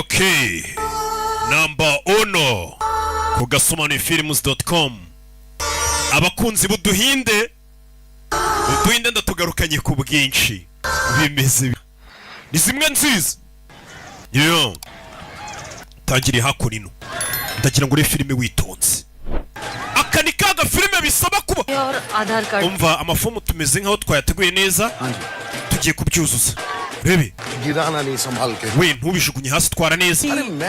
Okay. Number 1 ku gasomanifilms.com. Abakunzi buduhinde ndatugarukanye ku bwinshi bimeze ni zimwe nziza. Yo. Tangiriye hakurino. Ndagira ngo uri filime witonze. Akani kaga filime bisaba kuba. Umva amafomu tumeze nkaho twayateguye neza. Tugiye kubyuzuza. Rebe. गिराना नहीं संभाल के we ntubijugunye hasi twara neza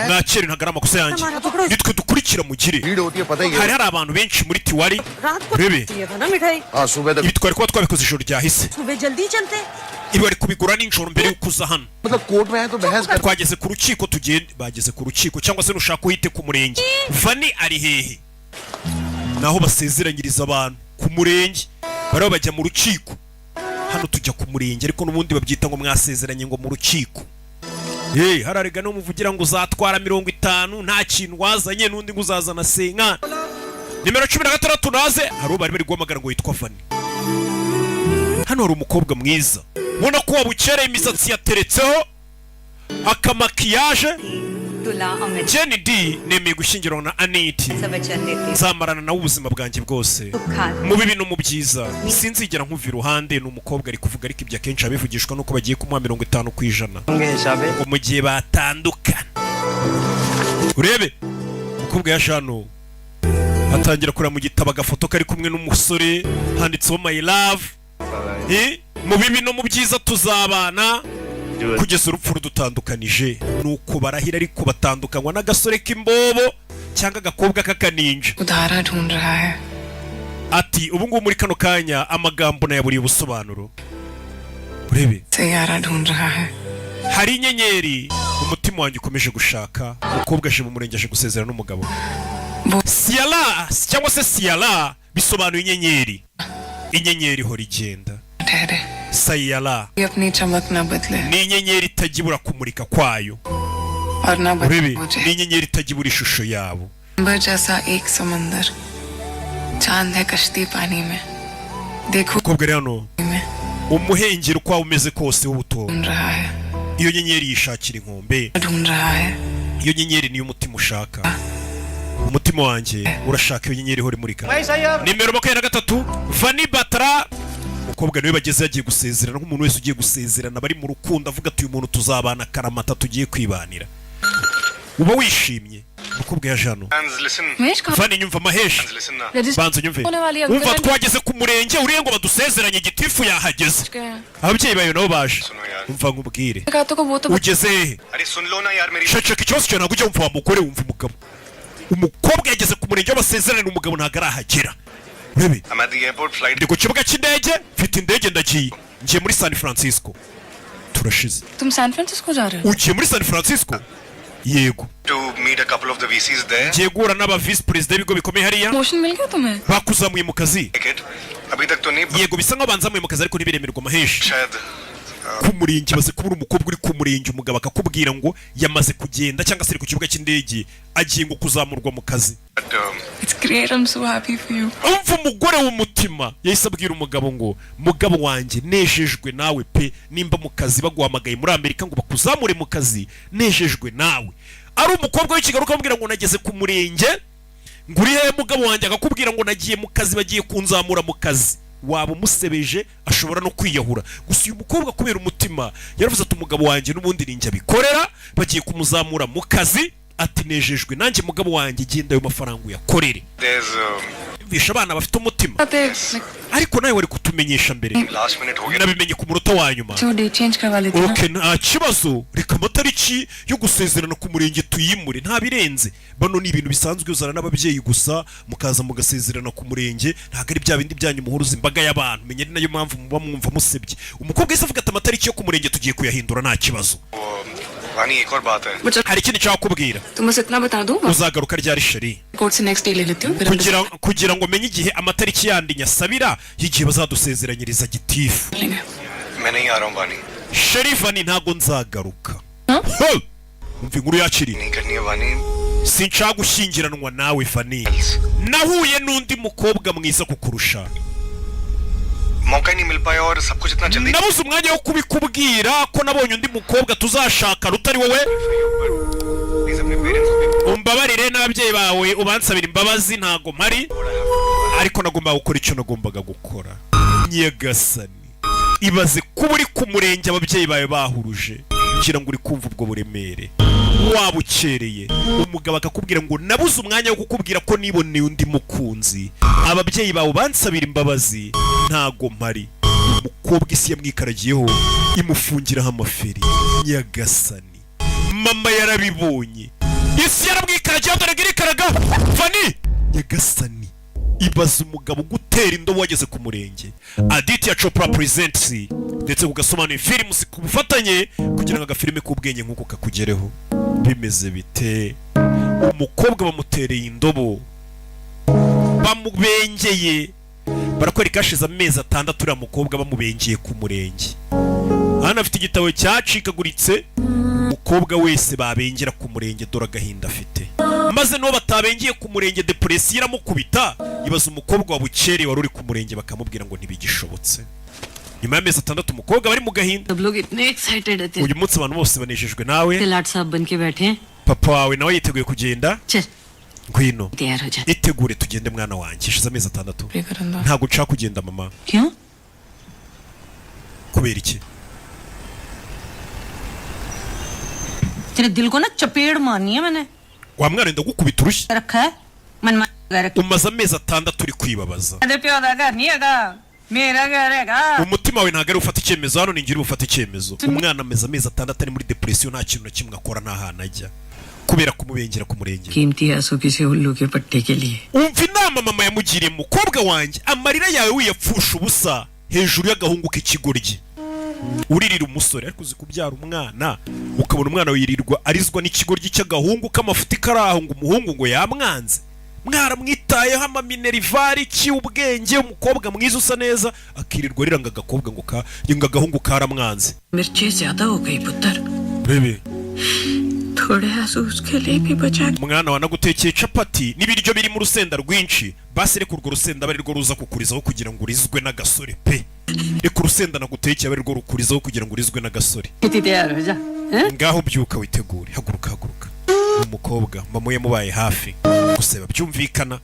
mwakere ntagara amakosa yanjye nitwe dukurikira mugire hari abantu benshi muri Tiwari rebe ibi twari kuba twabikoze ijoro ryahise ibi bari kubigura n'injoro mbere y'ukuza hano twageze ku rukiko bageze ku rukiko cyangwa se nushaka uhite ku murenge Vani ari hehe naho basezeranyiriza abantu ku murenge bari bajya mu rukiko hano tujya ku murenge ariko n'ubundi babyita ngo mwasezeranye ngo mu rukiko hararega no muvugira ngo uzatwara 50 nta kintu wazanye n'undi ngo uzazana senka nimero 16 naze hari bari bari guhamagara ngo yitwa Vani hano hari umukobwa mwiza ubona ko wabukereye imisatsi yateretseho akamakiyaje Jenny D nemeye gushyingirwa na Aniti nzamarana nawe ubuzima bwanjye bwose mu bibi no mu byiza sinzigera nkuva iruhande n'umukobwa ari kuvuga ariko ibyo akenshi abivugishwa nuko bagiye kumuha 50% ngo mu gihe batandukana urebe umukobwa yashano atangira kurira mu gitabo agafoto kari kumwe n'umusore handitseho my love mu bibi no mu byiza tuzabana kugeza urupfu rudutandukanije nuko barahira ariko batandukanywa n'agasore k'imbobo cyangwa agakobwa k'akaninja udahara ढूंढ रहा है ati ubu ngubu muri kano kanya amagambo nayaburiye ubusobanuro urebe Saiyaara ढूंढ रहा है hari inyenyeri umutima wanjye ukomeje gushaka umukobwa aje mu murenge aje gusezerana n'umugabo Siala cyangwa se Siala bisobanuye inyenyeri hora igenda Sayala अपनी चमक ना बदले ni inyenyeri itagibura kumurika kwayo और ना बदले ni inyenyeri itagibura ishusho yabo अंबर जैसा एक समंदर चांद है कश्ती पानी में देखो umukobwa rero umuhengeri uko umeze kose w'ubuto iyo nyenyeri yishakira inkombe iyo nyenyeri niyo umutima ushaka umutima wanjye urashaka iyo nyenyeri hori murika nimero 23 Vani Batra umukobwa niwe bageze yagiye gusezerana nk'umuntu wese ugiye gusezerana bari mu rukundo avuga ati uyu muntu tuzabana karamata tugiye kwibanira uba wishimye umukobwa ya Jano Vani nyumva Mahesh banza nyumve umva twageze ku murenge uriye ngo badusezeranye gitifu yahageze ababyeyi bayo nabo baje umva nkubwire ugeze hehe shaka ikibazo cyo ntabwo ujya umva umugore wumva umugabo umukobwa yageze ku murenge w'abasezerane umugabo ntabwo arahagera Baby, ndi ku kibuga cy'indege mfite indege ndagiye ngiye muri San Francisco turashize तुम San Francisco जा रहे हो ugiye muri San Francisco yego to meet a couple of the VCs there ngiye guhura n'aba vice president bigo bikomeye hariya motion मिल गया तुम्हें bakuzamuye mu kazi अभी तक तो नहीं yego bisa nkaho banzamuye mu kazi ariko ntibiremerwa Mahesh शायद ku murenge baze kubura umukobwa uri ku murenge umugabo akakubwira ngo yamaze kugenda cyangwa se ari ku kibuga cy'indege agiye ngo kuzamurwa mu kazi It's great, I'm so happy for you. umva umugore w'umutima yahise abwira umugabo ngo mugabo wanjye nejejwe nawe pe nimba mu kazi baguhamagaye muri Amerika ngo bakuzamure mu kazi nejejwe nawe ari umukobwa w'ikigaruka amubwira ngo nageze ku murenge ngo uri hehe mugabo wanjye akakubwira ngo nagiye mu kazi bagiye kunzamura mu kazi waba umusebeje ashobora no kwiyahura gusa uyu mukobwa kubera umutima yaravuze ati umugabo wanjye n'ubundi ninjye bikorera bagiye kumuzamura mu kazi ati nejejwe nanjye mugabo wanjye genda ayo mafaranga uyakorere bisha abana bafite umutima ariko nawe wari kutumenyesha mbere nabimenye ku munota wa nyuma okay nta kibazo reka amatariki yo gusezerana ku murenge tuyimure nta birenze bano ni ibintu bisanzwe uzana n'ababyeyi gusa mukaza mugasezerana ku murenge ntago ari bya bindi byanyu muhuruza imbaga y'abantu menye nayo mpamvu muba mwumva musebye umukobwa yise avuga ati amatariki yo ku murenge tugiye kuyahindura nta kibazo रानी एक और बात है hari ikindi nshaka kubwira तुम बस इतना बता दो uzagaruka ryari sheri court से नेक्स्ट डे ले लेती हूँ kugira ngo menye igihe amatariki yandi nyasabira y'igihe bazadusezeranyiriza gitifu मैं नहीं आ रहा हूँ बानी sheri Vani ntago nzagaruka umva inkuru yakiri नहीं करनी है बानी sinshaka gushyingiranwa nawe Vani nahuye n'undi mukobwa mwiza kukurusha मौका नहीं मिल पाया और सब कुछ इतना जल्दी nabuze umwanya wo kubikubwira ko nabonye undi mukobwa tuzashaka rutari wowe ababyeyi bawe ubansabira imbabazi ntago mpari ariko nagomba gukora icyo nagombaga gukora. Nyagasani ibaze kuba uri ku murenge ababyeyi bawe bahuruje kugira ngo uri kumva ubwo buremere. Waba ukereye umugabo akakubwira ngo nabuze umwanya wo kukubwira ko niboneye undi mukunzi, ababyeyi bawe bansabira imbabazi ntago mpari. Umukobwa isi yamwikaragiyeho imufungiraho amaferi. Nyagasani mama yarabibonye, isi yaramwikaragiyeho dore girikaraga Fani. Nyagasani ibaze umugabo gutera indobo wageze ku murenge. Aditya Chopra presents ndetse ugasomanura films ku bufatanye kugira ngo agafilime k'ubwenge nk'uko kakugereho. Bimeze bite? Umukobwa bamutereye indobo bamubengeye, barakwereka hashize amezi 6 uriya mukobwa bamubengeye ku murenge. Hano afite igitabo cyacikaguritse, umukobwa wese babengera ku murenge dore agahinda afite, maze n'uwo batabengeye ku murenge depression iramukubita. Ibaza umukobwa wa bukereye wari uri ku murenge bakamubwira ngo ntibigishobotse. Nyuma y'amezi 6 umukobwa bari mu gahinda. Uyu munsi abantu bose banejejwe nawe. Papa wawe nawe yiteguye kugenda. Ngwino itegure tugende mwana wanjye, hashize amezi 6. Ntago nshaka kugenda mama. Kubera iki? तेरे दिल को ना चपेड़ मारनी है मैंने. Wa mwana ndagukubita urushyi. रखा है मन umaze amezi 6 uri kwibabaza. मेरा घर है. Umutima wawe ntago ari ufata icyemezo, hano ningira ufata icyemezo. Umwana amezi 6 ari muri depression, nta kintu na kimwe akora, nta hana ajya kubera kumubengera ku murenge. कीमती आंसू किसी उल्लू के पट्टे के लिए. Umva inama mama yamugiriye mukobwa wanjye, amarira yawe wiyapfusha ubusa hejuru y'agahungu k'ikigoryi. Uririra umusore ariko uzi kubyara umwana ukabona umwana wirirwa arizwa n'ikigoryi cy'agahungu k'amafuti karaho ngo umuhungu ngo yamwanze. Mwaramwitayeho amaminervari cy'ubwenge, umukobwa mwiza usa neza akirirwa riranga agakobwa ngo agahungu karamwanze. मिर्ची ज्यादा हो गई पुत्र. Bebe थोड़े आंसू उसके लिए भी बचा. Umwana wanagutekeye capati n'ibiryo biri mu rusenda rwinshi, basi reka urwo rusenda bari rwo ruza kukurizaho kugira ngo urizwe n'agasore pe. Reka urusenda nagutekeye bari rwo rukurizaho kugira ngo urizwe n'agasore. तैयार हो जा. Ngaho byuka witegure, haguruka. Umukobwa mama yamubaye hafi guseba byumvikana.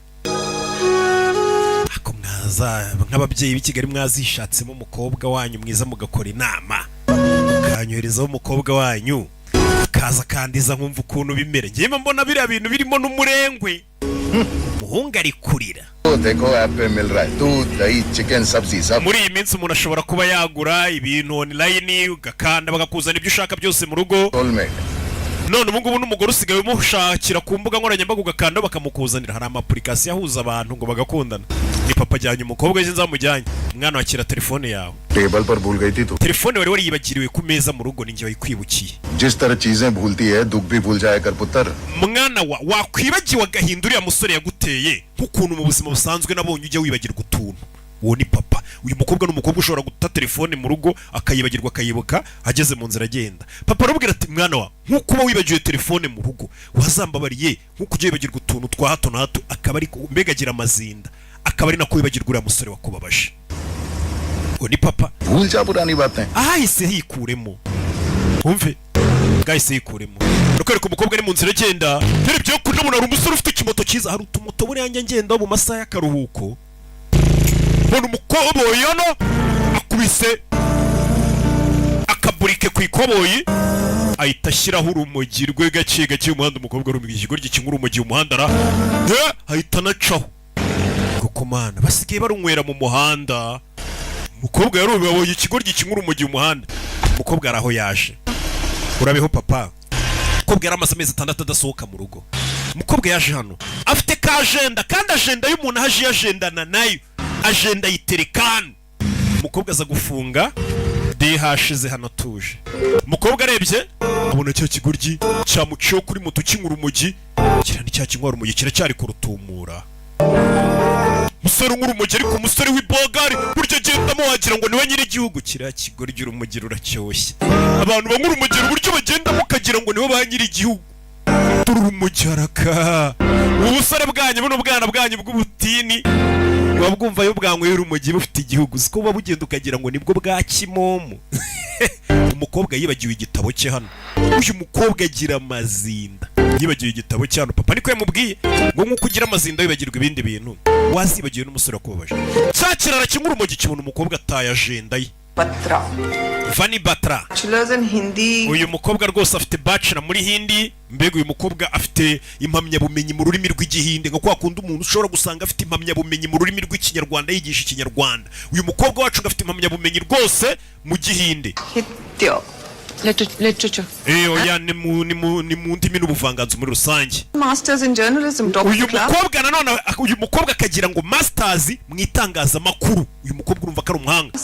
Ako mwaza nk'ababyeyi b'i Kigali mwazishatsemo umukobwa wanyu mwiza mugakora inama, kanyoherezaho umukobwa wanyu kaza kandiza nkumva ukuntu bimere. Ngiye mbona biriya bintu birimo n'umurengwe. Umuhungu ari kurira. Muri iyi minsi umuntu ashobora kuba yagura ibintu online ugakanda bagakuzana ibyo ushaka byose mu rugo. None ubu ngubu n'umugore usigaye umushakira ku mbuga nkoranyambaga ugakanda bakamukuzanira. Hari amapurikasiyo ahuza abantu ngo bagakundana. Ni papa ajyanye umukobwa ejo nzamujyanye, umwana wakira telefone yawe. Table पर भूल गई थी तू. Telefone wari yibagiriwe ku meza mu rugo, ninjye wayikwibukiye. जिस तरह चीजें भूलती है दुख भी भूल जाया कर पुत्र. Mwana wakwibagiwe agahinda uriya musore yaguteye, nk'ukuntu mu buzima busanzwe nabonye ujya wibagirwa utuntu. Uwo ni papa. Uyu mukobwa n'umukobwa ushobora guta telefone mu rugo akayibagirwa akayibuka ageze mu nzira agenda. Papa arabwira ati mwana wa nk'uko uba wibagiwe telefone mu rugo wazambabariye nk'uko ujya wibagirwa utuntu twa hato na hato, akaba ari mbega agira amazinda, akaba ari nako wibagirwa uriya musore wakubabaje. Uwo ni papa. भूल जा पुरानी बातें. Ahahise hikuremo. Umve gahise yikuremo. Rukwereka umukobwa ari mu nzira agenda, rero byo kuja umuntu ari umusore ufite ikimoto cyiza, hari utumoto buri yanjye ngenda mu masaha y'akaruhuko. Bona umukoboyi hano akubise akaburike ku ikoboyi, ahita ashyiraho urumogi rwe gake umuhanda. Umukobwa ari mu ikigoryi kinyura urumogi umuhanda ahita anacaho. Kuko mana basigaye barunywera mu muhanda. Umukobwa yarubabonye ikigoryi kinyura urumogi umuhanda. Umukobwa araho yaje. Urabeho papa. Umukobwa yaramaze amezi 6 adasohoka mu rugo. Umukobwa yaje hano afite ka agenda, kandi agenda y'umuntu haje yagendana nayo. Agenda yiterekana. Umukobwa aza gufunga hashize hano tuje. Umukobwa arebye abona cya kigoryi cyamuciye kuri moto kinyura urumogi, kirani cya kinywa urumogi kiracyari kurutumura. Musore nk'urumogi ariko umusore w'ibogari buryo agendamo wagira ngo niwe nyiri igihugu. Kiriya kigoryi urumogi ruracyoshye. Abantu banyura urumogi uburyo bagendamo ukagira ngo nibo ba nyiri igihugu. Urumogi haraka. Ubusore bwanyu buno bwana bwanyu bw'ubutini wabwumva yo bwanyweye urumogi bufite igihugu, siko buba bugenda ukagira ngo nibwo bwa kimomo. Umukobwa yibagiwe igitabo cye hano. Uyu mukobwa agira amazinda. yibagiwe igitabo cyano papa niko yamubwiye ngo nkuko ugira amazinda wibagirwa ibindi bintu wazibagiwe n'umusore wakubabaje cya kirara kimwe urumogi kibona umukobwa ataye ajenda ye Batra. Vani Batra Bachelors in Hindi. uyu mukobwa rwose afite bachelor muri Hindi mbega uyu mukobwa afite impamyabumenyi mu rurimi rw'igihinde ngo kwa kundi umuntu ushobora gusanga afite impamyabumenyi mu rurimi rw'ikinyarwanda yigisha ikinyarwanda uyu mukobwa wacu afite impamyabumenyi rwose mu gihinde Hitya. Literature. oya ni mu ndimi n'ubuvanganzo muri rusange Masters in journalism. Top uyu class. mukobwa nanone uyu mukobwa akagira ngo masters mu itangazamakuru uyu mukobwa urumva ko ari umuhanga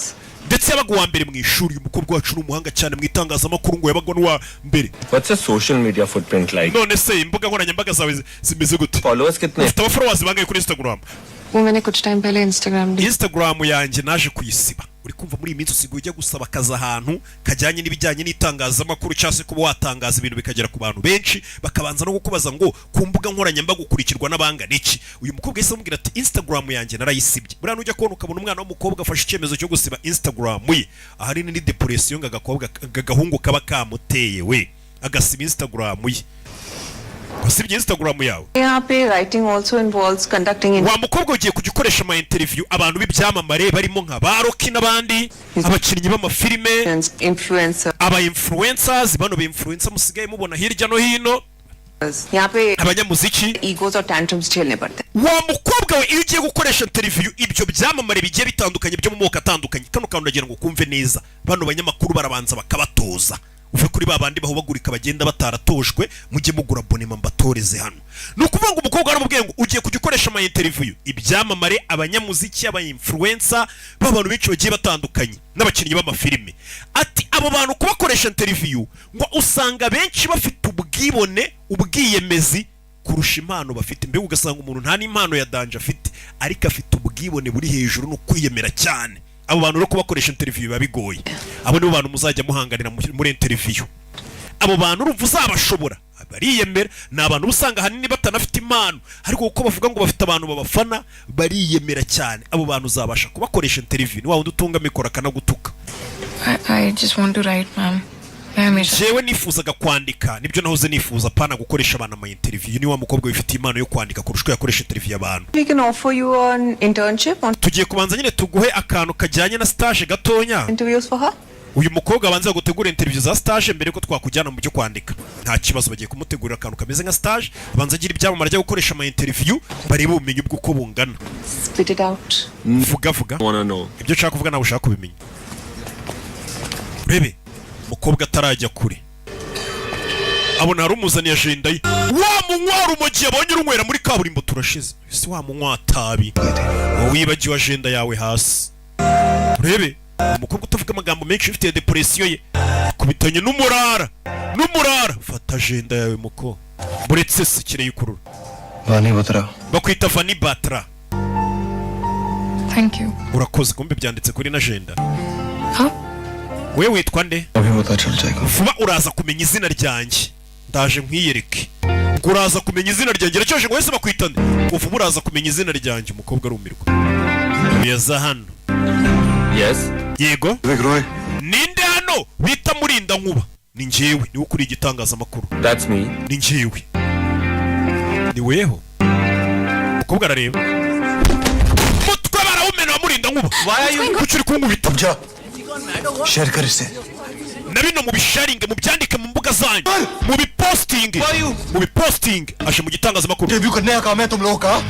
ndetse yabaga uwa mbere mu ishuri uyu mukobwa wacu ni umuhanga cyane mu itangazamakuru ngo yabaga n'uwa mbere What's your social media footprint like? none se imbuga nkoranyambaga zawe zimeze gute Followers kitne? ufite abafollowers bangahe kuri Instagram वो मैंने कुछ टाइम पहले Instagram Instagram yanjye naje kuyisiba uri kumva muri iyi minsi usigaye ujya gusaba akazi ahantu kajyanye n'ibijyanye n'itangazamakuru cyangwa se kuba watangaza ibintu bikagera ku bantu benshi bakabanza no kukubaza ngo ku mbuga nkoranyambaga ukurikirwa n'abangana iki uyu mukobwa yahise amubwira ati Instagram yanjye narayisibye buriya nujya kubona ukabona umwana w'umukobwa afashe icyemezo cyo gusiba Instagram ye ahanini ni depression ngo agahungu kaba kamuteye we agasiba Instagram ye wasibye Instagram yawe यहाँ पे writing also involves conducting wa mukobwa ugiye kujya ukoresha ama interview abantu b'ibyamamare barimo nka Baroki n'abandi abakinnyi b'amafilime influencers. aba influencers bano be influencer musigaye mubona hirya no hino यहाँ पे abanyamuziki egos और tantrums झेलने पड़ते हैं. wa mukobwa we iyo ugiye gukoresha interview ibyo byamamare bigiye bitandukanye byo mu moko atandukanye kano kantu nagira ngo kumve neza bano banyamakuru barabanza bakabatoza uve kuri babandi bahubagurika bagenda bataratojwe mujye mugura abonema mbatoreze hano ni ukuvuga ngo umukobwa aramubwiye ngo ugiye kujya ukoresha ama interview ibyamamare abanyamuziki aba influencer b'abantu benshi bagiye batandukanye n'abakinnyi b'amafilime ati abo bantu kubakoresha interview ngo usanga benshi bafite ubwibone ubwiyemezi kurusha impano bafite mbega ugasanga umuntu nta n'impano ya danje afite ariko afite ubwibone buri hejuru no kwiyemera cyane abo bantu no kubakoresha interview biba bigoye abo nibo bantu muzajya muhanganira muri interview abo bantu urumva uzabashobora bariyemera ni abantu usanga hanini batanafite impano ariko kuko bavuga ngo bafite abantu babafana bariyemera cyane abo bantu uzabasha kubakoresha interview ni wa wundi utunga mikoro akanagutuka I just want to write, ma'am. मैं हमेशा jewe nifuzaga kwandika nibyo nahoze nifuza pana gukoresha abantu ama interview ni wa mukobwa wifite impano yo kwandika kurusha uko yakoresha interview y'abantu We can offer you an internship on tugiye kubanza nyine tuguhe akantu kajyanye na stage gatonya interviews for her. uyu mukobwa abanza gutegura interview za stage mbere ko twakujyana mu byo kwandika nta kibazo bagiye kumutegurira akantu kameze nka stage abanza agira ibyamamare ajya gukoresha ama interview bareba ubumenyi bw'uko bungana Spit it out. vuga Wanna know? ibyo ushaka kuvuga nawe ushaka kubimenya urebe umukobwa atarajya kure abona hari umuzaniye ajenda ye wa munywara umogi yabonye urunywera muri kaburimbo turashize ese wa munywa tabi wowe wibagiwe ajenda yawe hasi urebe umukobwa utavuga amagambo menshi ufite depression ye kubitanye n'umurara fata ajenda yawe muko buretse se kireye ikurura Vani Batra. bakwita Vani Batra Thank you. urakoze kumbe byanditse kuri na ajenda हाँ wewe witwa nde अभी पता चल जाएगा. vuba uraza kumenya izina ryanjye ndaje nkwiyereke ngo uraza kumenya izina ryanjye racyoje ngo wese bakwita nde ngo vuba uraza kumenya izina ryanjye umukobwa arumirwa uyaza hano Yes. yego Roy, ninde hano bita murinda nkuba ni njyewe niwe ukuriye igitangazamakuru That's me. ni njyewe ni weho umukobwa arareba mutwe barawumena wa murinda nkuba kuki uri kunkubita जा शेयर कर इसे na bino mubisharinge mubyandike mu mbuga zanyu mubipostinge aje mu gitangazamakuru debut करने का काम है तुम लोगों का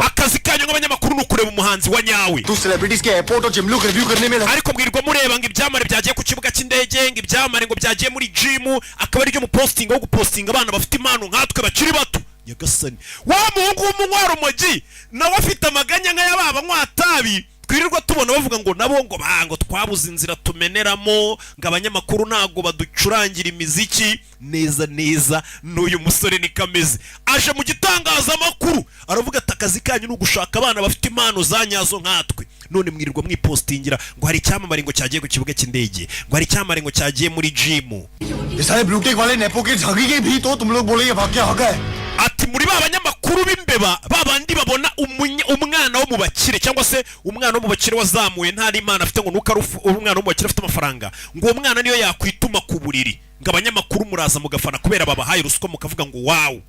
akazi kanyu nk'abanyamakuru ni ukureba umuhanzi wa nyawe तू सेलिब्रिटीज के एयरपोर्ट और जिम लोग रिव्यू करने में लगा ariko mwirwa mureba ngo ibyamare byagiye ku kibuga cy'indege ngo ibyamare ngo byagiye muri jimu akaba aribyo mupostinga wo gupostinga abana bafite impano nkatwe bakiri bato nyagasani wa muhungu w'umunywa umogi nawe afite amaganya nk'ayababa nkwatabi twirirwa tubona bavuga ngo nabo ngo bango twabuze inzira tumeneramo ngo abanyamakuru ntago baducurangira imiziki neza n'uyu musore ni kameze aje mu gitangazamakuru aravuga ati akazi kanyu ni ugushaka abana bafite impano za nyazo nkatwe none mwirirwa mwipostingira ngo hari icyamamare ngo cyagiye ku kibuga cy'indege ngo hari icyamamare ngo cyagiye muri jimu ये सारे ब्लूटेक वाले नेपो के झागी के भी तो तुम लोग बोले ये भाग के आ गए ati muri ba banyamakuru b'imbeba babandi babona umwana wo mu bakire cyangwa se umwana wo mu bakire wazamuye nta n'imana afite ngo nuko ari umwana wo mu bakire afite amafaranga ngo uwo mwana niyo yakwituma ku buriri ngo abanyamakuru muraza mugafana kubera babahaye ruswa mukavuga ngo wow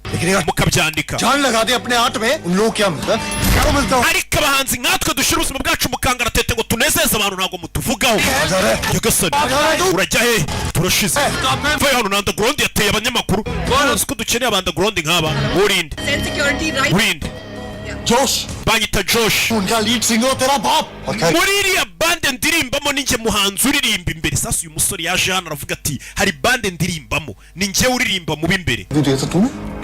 mukabyandika जान लगा दे अपने हाथ में उन लोग क्या मिलता क्या मिलता हो ariko abahanzi nkatwe dushyira ubuzima bwacu mu kangaratete ngo tunezeze abantu ntabwo mutuvugaho nyagasani urajya hehe turashize mvaye hano na underground yateye abanyamakuru uzi ko dukeneye aba underground nk'aba urinde urinde जोश banyita Josh उनका lead singer तेरा बाप muri iriya bande ndirimbamo ninjye muhanzi uririmba imbere sasa uyu musore yaje hano aravuga ati hari bande ndirimbamo ninjye uririmba mu b'imbere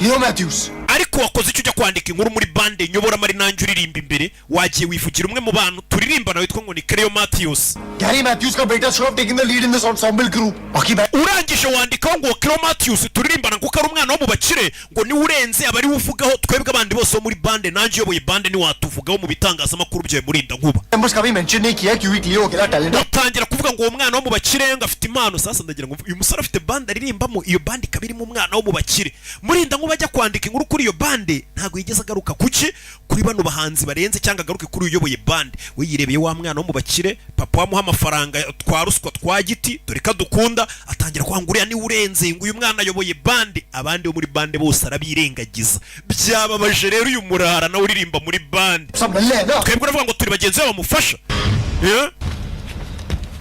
Hero Matthews ariko wakoze icyo ujya kwandika inkuru muri bande nyobora mari nanjye uririmba imbere wagiye wivugira umwe mu bantu turirimbana witwa ngo ni Cleo Matthews Gary Matthews का बेटा should have taken the lead in this ensemble group बाकी urangije wandikaho ngo Cleo Matthews turirimbana kuko ari umwana wo mu bakire ngo niwe urenze abari uvugaho twebwe abandi bose bo muri bande nanjye uyoboye bande ni watuvugaho mu bitangazamakuru byawe murinda nkuba members कभी मेंशन नहीं किया क्योंकि क्लियो अकेला talent utangira kuvuga ngo uwo mwana wo mu bakire ngo afite impano sasa ndagira ngo uyu musore afite bande aririmbamo iyo bande ikaba irimo umwana wo mu bakire murinda nkuba ajya kwandika inkuru kuri iyo bande ntabwo yigeze agaruka kuki kuri bano bahanzi barenze cyangwa agaruke kuri uyoboye bande we yirebeye wa mwana wo mu bakire papa wamuha amafaranga twa ruswa twa giti dore ko dukunda atangira kwangurira ni urenze ngo uyu mwana ayoboye bande abandi bo muri bande bose arabirengagiza byababaje rero uyu murara nawe uririmba muri bande सब मिल ले ना twebwe uravuga ngo turi bagenzi babo bamufasha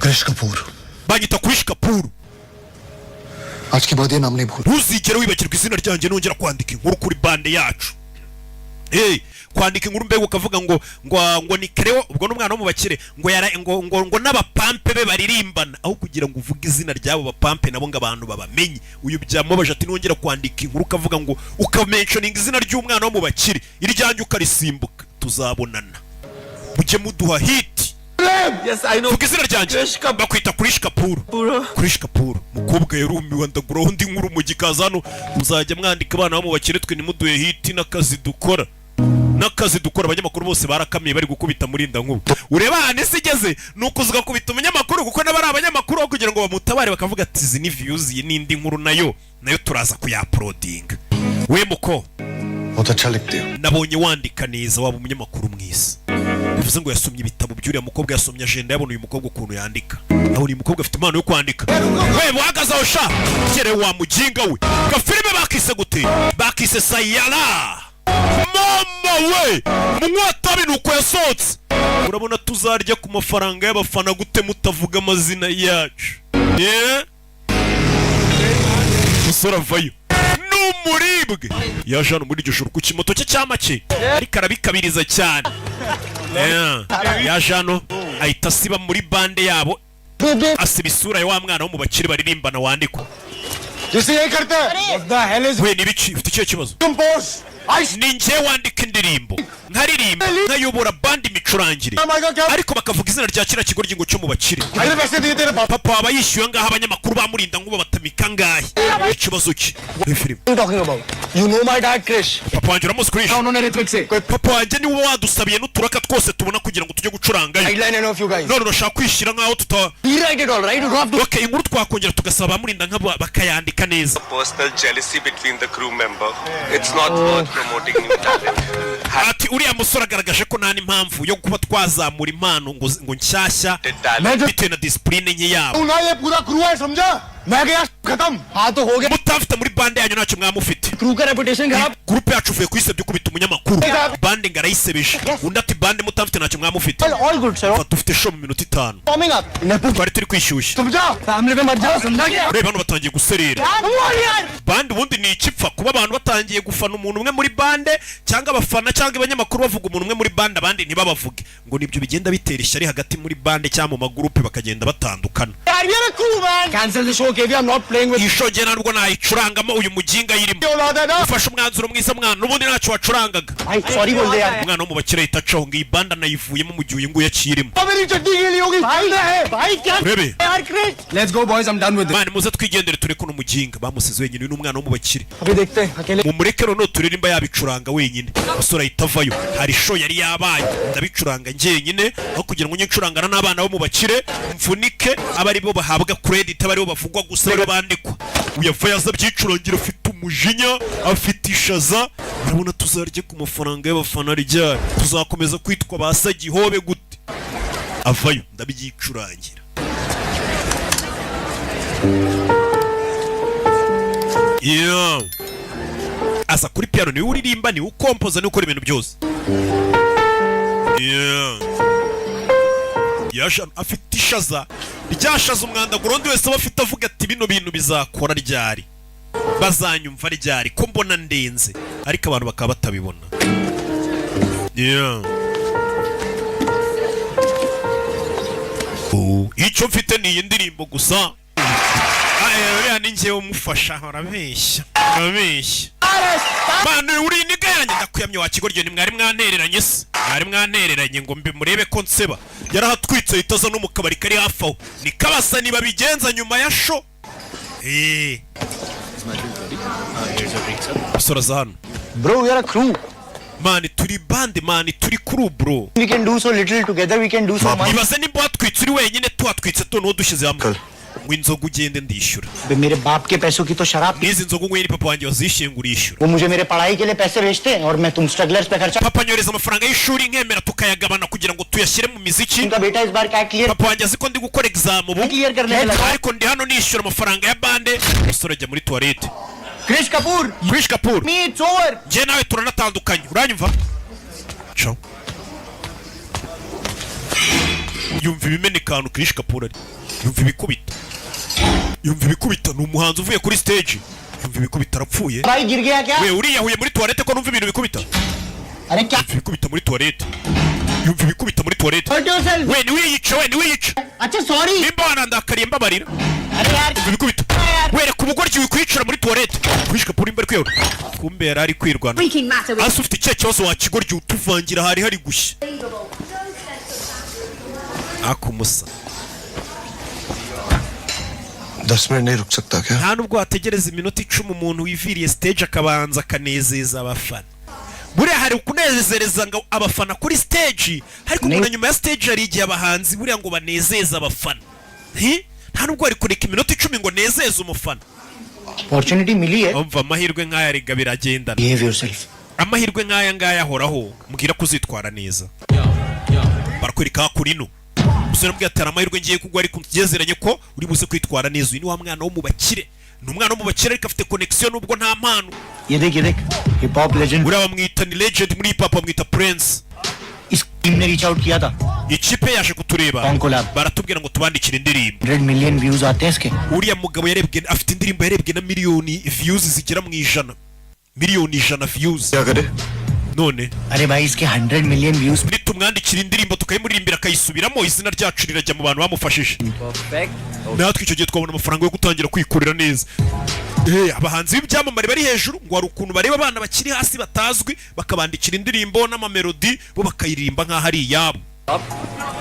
कृष Kapoor banyita Krish Kapoor आज के बाद ये नाम नहीं भूल ntuzigere wibagirwa izina ryanjye nongera kwandika inkuru kuri bande yacu kwandika inkuru mbega ukavuga ngo ni Cleo ubwo n'umwana wo mu bakire ngo n'abapampe be baririmbana aho kugira ngo uvuge izina ry'abo bapampe nabo ngo abantu babamenye uyu byamubaje ati nongera kwandika inkuru ukavuga ngo ukamentioninga izina ry'umwana wo mu bakire iryanjye ukarisimbuka tuzabonana mujye muduha hiti Yes, I know. vuga izina ryanjye bakwita Krish Kapoor Krish Kapoor mukobwa yarumiwe ndagura undi nkuru mu gikaza hano muzajya mwandika abana bo mu bakire twe nimuduhe hiti n'akazi dukora abanyamakuru bose barakamiye bari gukubita murinda nkuru ureba hane sigeze nuko uzuga kubita umunyamakuru kuko nabari abanyamakuru aho kugira ngo bamutabare bakavuga ati izi ni views iyi n'indi nkuru nayo turaza kuyaplodinga we muko बहुत अच्छा लिखते हो nabonye wandika neza waba umunyamakuru mwiza bivuze ngo yasomye ibitabo by'uriya mukobwa yasomye agenda yabona uyu mukobwa ukuntu yandika naho uyu mukobwa afite impano yo kwandika we buhagaze aho sha kere wa mujinga we gafilime bakise gute bakise Sayala mama we munywa nuko yasohotse urabona tuzarya ku mafaranga y'abafana gute mutavuga amazina yacu musora vayo n'umuribwe yaje hano muri iryo joro ku kimoto cye cy'amake ariko arabikabiriza cyane yaje hano ahita asiba muri bande yabo asiba isura ya wa mwana wo mu bakire baririmbana wandikwa जिसे यही करते हैं What the hell is we nibiki ufite ikihe kibazo compose ni njye wandika indirimbo nkaririmba nkayobora bandi imicurangire ariko bakavuga izina rya kiriya kigo ry'ingo cyo mu bakire अरे वैसे दिए तेरे पापा papa waba yishyuye ngaho abanyamakuru bamurinda ngo batamika ngahe ikibazo cye muri filime talking about you know my dad Krish papa wanjye uramuzi Krish उन्होंने ऋत्विक से कोई papa wanjye niwe wadusabiye n'uturaka twose tubona kugira ngo tujye gucurangayo guideline of you guys none urashaka kwishyira nk'aho tuta rewrite it all right you have to okay inkuru twakongera tugasaba bamurinda nk'abo bakayandika neza Personal jealousy between the crew member. It's not worth promoting new talent. ati uriya musore agaragaje ko nta n'impamvu yo kuba twazamura impano ngo nshyashya bitewe na disipurine nke yabo ना ये पूरा क्रू है समझा मैं गया खत्म हाँ तो हो गया mutafite muri bande yanyu ntacyo mwamufite crew का रेपुटेशन खराब gurupe yacu uvuye kuyisebya ukubita umunyamakuru bande ngo arayisebeje undi ati bande mutafite ntacyo mwamufite all good sir fata ufite show mu minota 5 coming up nepo twari turi kwishyushya समझा फैमिली पे मत जाओ समझा क्या ureba hano batangiye guserera bande ubundi ni ikipfa kuba abantu batangiye gufana umuntu umwe muri bande cyangwa abafana cyangwa abanyamakuru bavuga umuntu umwe muri bande abandi ntibabavuge ngo nibyo bigenda bitera ishyari hagati muri bande cyangwa mu magurupe bakagenda batandukana यार ये ना crew man cancel the show KV I'm not playing with iyi show njye ntabwo nayicurangamo uyu muginga yirimo you औलाद है ना ufashe umwanzuro mwiza mwana n'ubundi ntacyo wacurangaga भाई सॉरी बोल दे यार umwana wo mu bakire ahita acaho ngo iyi bande anayivuyemo mu gihe uyu nguyu akirimo मेरी चड्डी गीली होगी भाई है भाई क्या urebe यार Krrish let's go boys I'm done with this mwana muze twigendere tureke uno muginga bamusize wenyine uyu ni umwana wo mu bakire अभी देखते हैं अकेले mumureke noneho turirimba yabicuranga wenyine umusore ahita avayo hari show yari yabaye ndabicuranga njyenyine aho kugira ngo njye ncurangana n'abana bo mu bakire mvunike aba ari bo bahabwa credit aba ari bo bavugwa gusa rero bandikwa uyavaye aza abyicurangira afite umujinya afite ishaza urabona tuzarye ku mafaranga y'abafana ryari? Tuzakomeza kwitwa ba Sagihobe gute? Avayo ndabyicurangira. Yeah. Asa kuri piano ni uririmba, ni ukompoza, ni ukora ibintu byose. Yeah. Yasha afite ishaza. Ryashaza umwanda gurundi wese bafite avuga ati bino bintu bizakora ryari. Bazanyumva ryari ko mbona ndenze. Ariko abantu bakaba batabibona. Yeah. Icyo mfite ni iyi ndirimbo gusa. Uriya ni njyewe umufasha urabeshya. Urabeshya. Bana uri niga yanjye ndakuyamye wa kigoryo ni mwari mwantereranye se. Mwari mwantereranye ngo mbe murebe ko nseba. Yarahatwitse itaza no mu kabari kari hafi aho. Ni kabasa niba bigenza nyuma ya show. Soraza hano. Bro, we are a crew. Mani turi bande, mani turi crew bro. We can do so little together, we can do so much. Ibaze nimba watwitse uri wenyine twatwitse tuno dushyize hamwe. Winzoga ugende ndishyura. मेरे बाप के पैसों की तो शराब Nizi nzoga unyweye ni papa wanjye wazishingura ishyura. वो मुझे मेरे पढ़ाई के लिए पैसे भेजते हैं और मैं तुम स्ट्रगलर्स पे खर्चा Papa nyoreza amafaranga y'ishuri nkemera tukayagabana kugira ngo tuyashyire mu miziki. उनका बेटा इस बार क्या clear Papa wanjye azi ko ndi gukora exam ubu. Clear करने लगा Ariko ndi hano nishyura amafaranga ya bande. Umusore ajya muri toilette. Krrish Kapoor Krish Kapoor. me it's over Njye nawe turanatandukanye. Uranyumva? Ciao. Yumva ibimenekano Krish Kapoor ari. Yumva ibikubita. Yumva ibikubita ni umuhanzi uvuye kuri stage. Yumva ibikubita arapfuye. भाई गिर गया क्या We uriyahuye muri toilette ko numva ibintu bikubita. अरे क्या Yumva ibikubita muri toilette. Yumva ibikubita muri toilette. hurt yourself We niwiyice. अच्छा sorry Nimba wanandakariye mbabarira. अरे यार Yumva ibikubita. Wereka umugoryi wikwicara muri toilette. Krish Kapoor imbere kwiyora. Kumbe yari ari kwirwana. Asa ufite icyo kibazo wakigoryi utuvangira hari gushya. Akumusa. 10 मिनट नहीं रुक सकता क्या? Nta nubwo wategereza iminota 10 umuntu wiviriye stage akabanza akanezeza abafana. Buriya hari ukunezereza ngo abafana kuri stage, ariko umuntu nyuma ya stage hari igihe abahanzi buriya ngo banezeza abafana. Nta nubwo ari kureka iminota 10 ngo nezeze umufana. opportunity मिली है Umva amahirwe nk'aya riga biragendana. behave yourself Amahirwe nk'aya ngaya ahoraho, mbwira ko uzitwara neza. Barakwereka kuri no. Usore mbwira ati amahirwe ngiye kugwa ariko tugezeranye ko uri buze kwitwara neza. Uyu ni wa mwana wo mu bakire. Ni umwana wo mu bakire ariko afite connection nubwo nta mpano. ये देख hip hop legend Uriya bamwita ni legend muri hip hop bamwita Prince. इस टीम ने reach out किया था Ikipe yaje kutureba. Con collab. Baratubwira ngo tubandikire indirimbo. 100 million views आते हैं इसके Uriya mugabo yarebwe afite indirimbo yarebwe na miliyoni views zigera mu ijana. Miliyoni 100 views. क्या करे? None अरे भाई इसके 100 million views nitumwandikira indirimbo tukayimuririmbira akayisubiramo izina ryacu rirajya mu bantu bamufashije. Natwe icyo gihe twabona amafaranga yo gutangira kwikorera neza. Abahanzi b'ibyamamare bari hejuru ngo hari ukuntu bareba abana bakiri hasi batazwi bakabandikira indirimbo n'amamelodi bo bakayirimba nk'aho ari iyabo.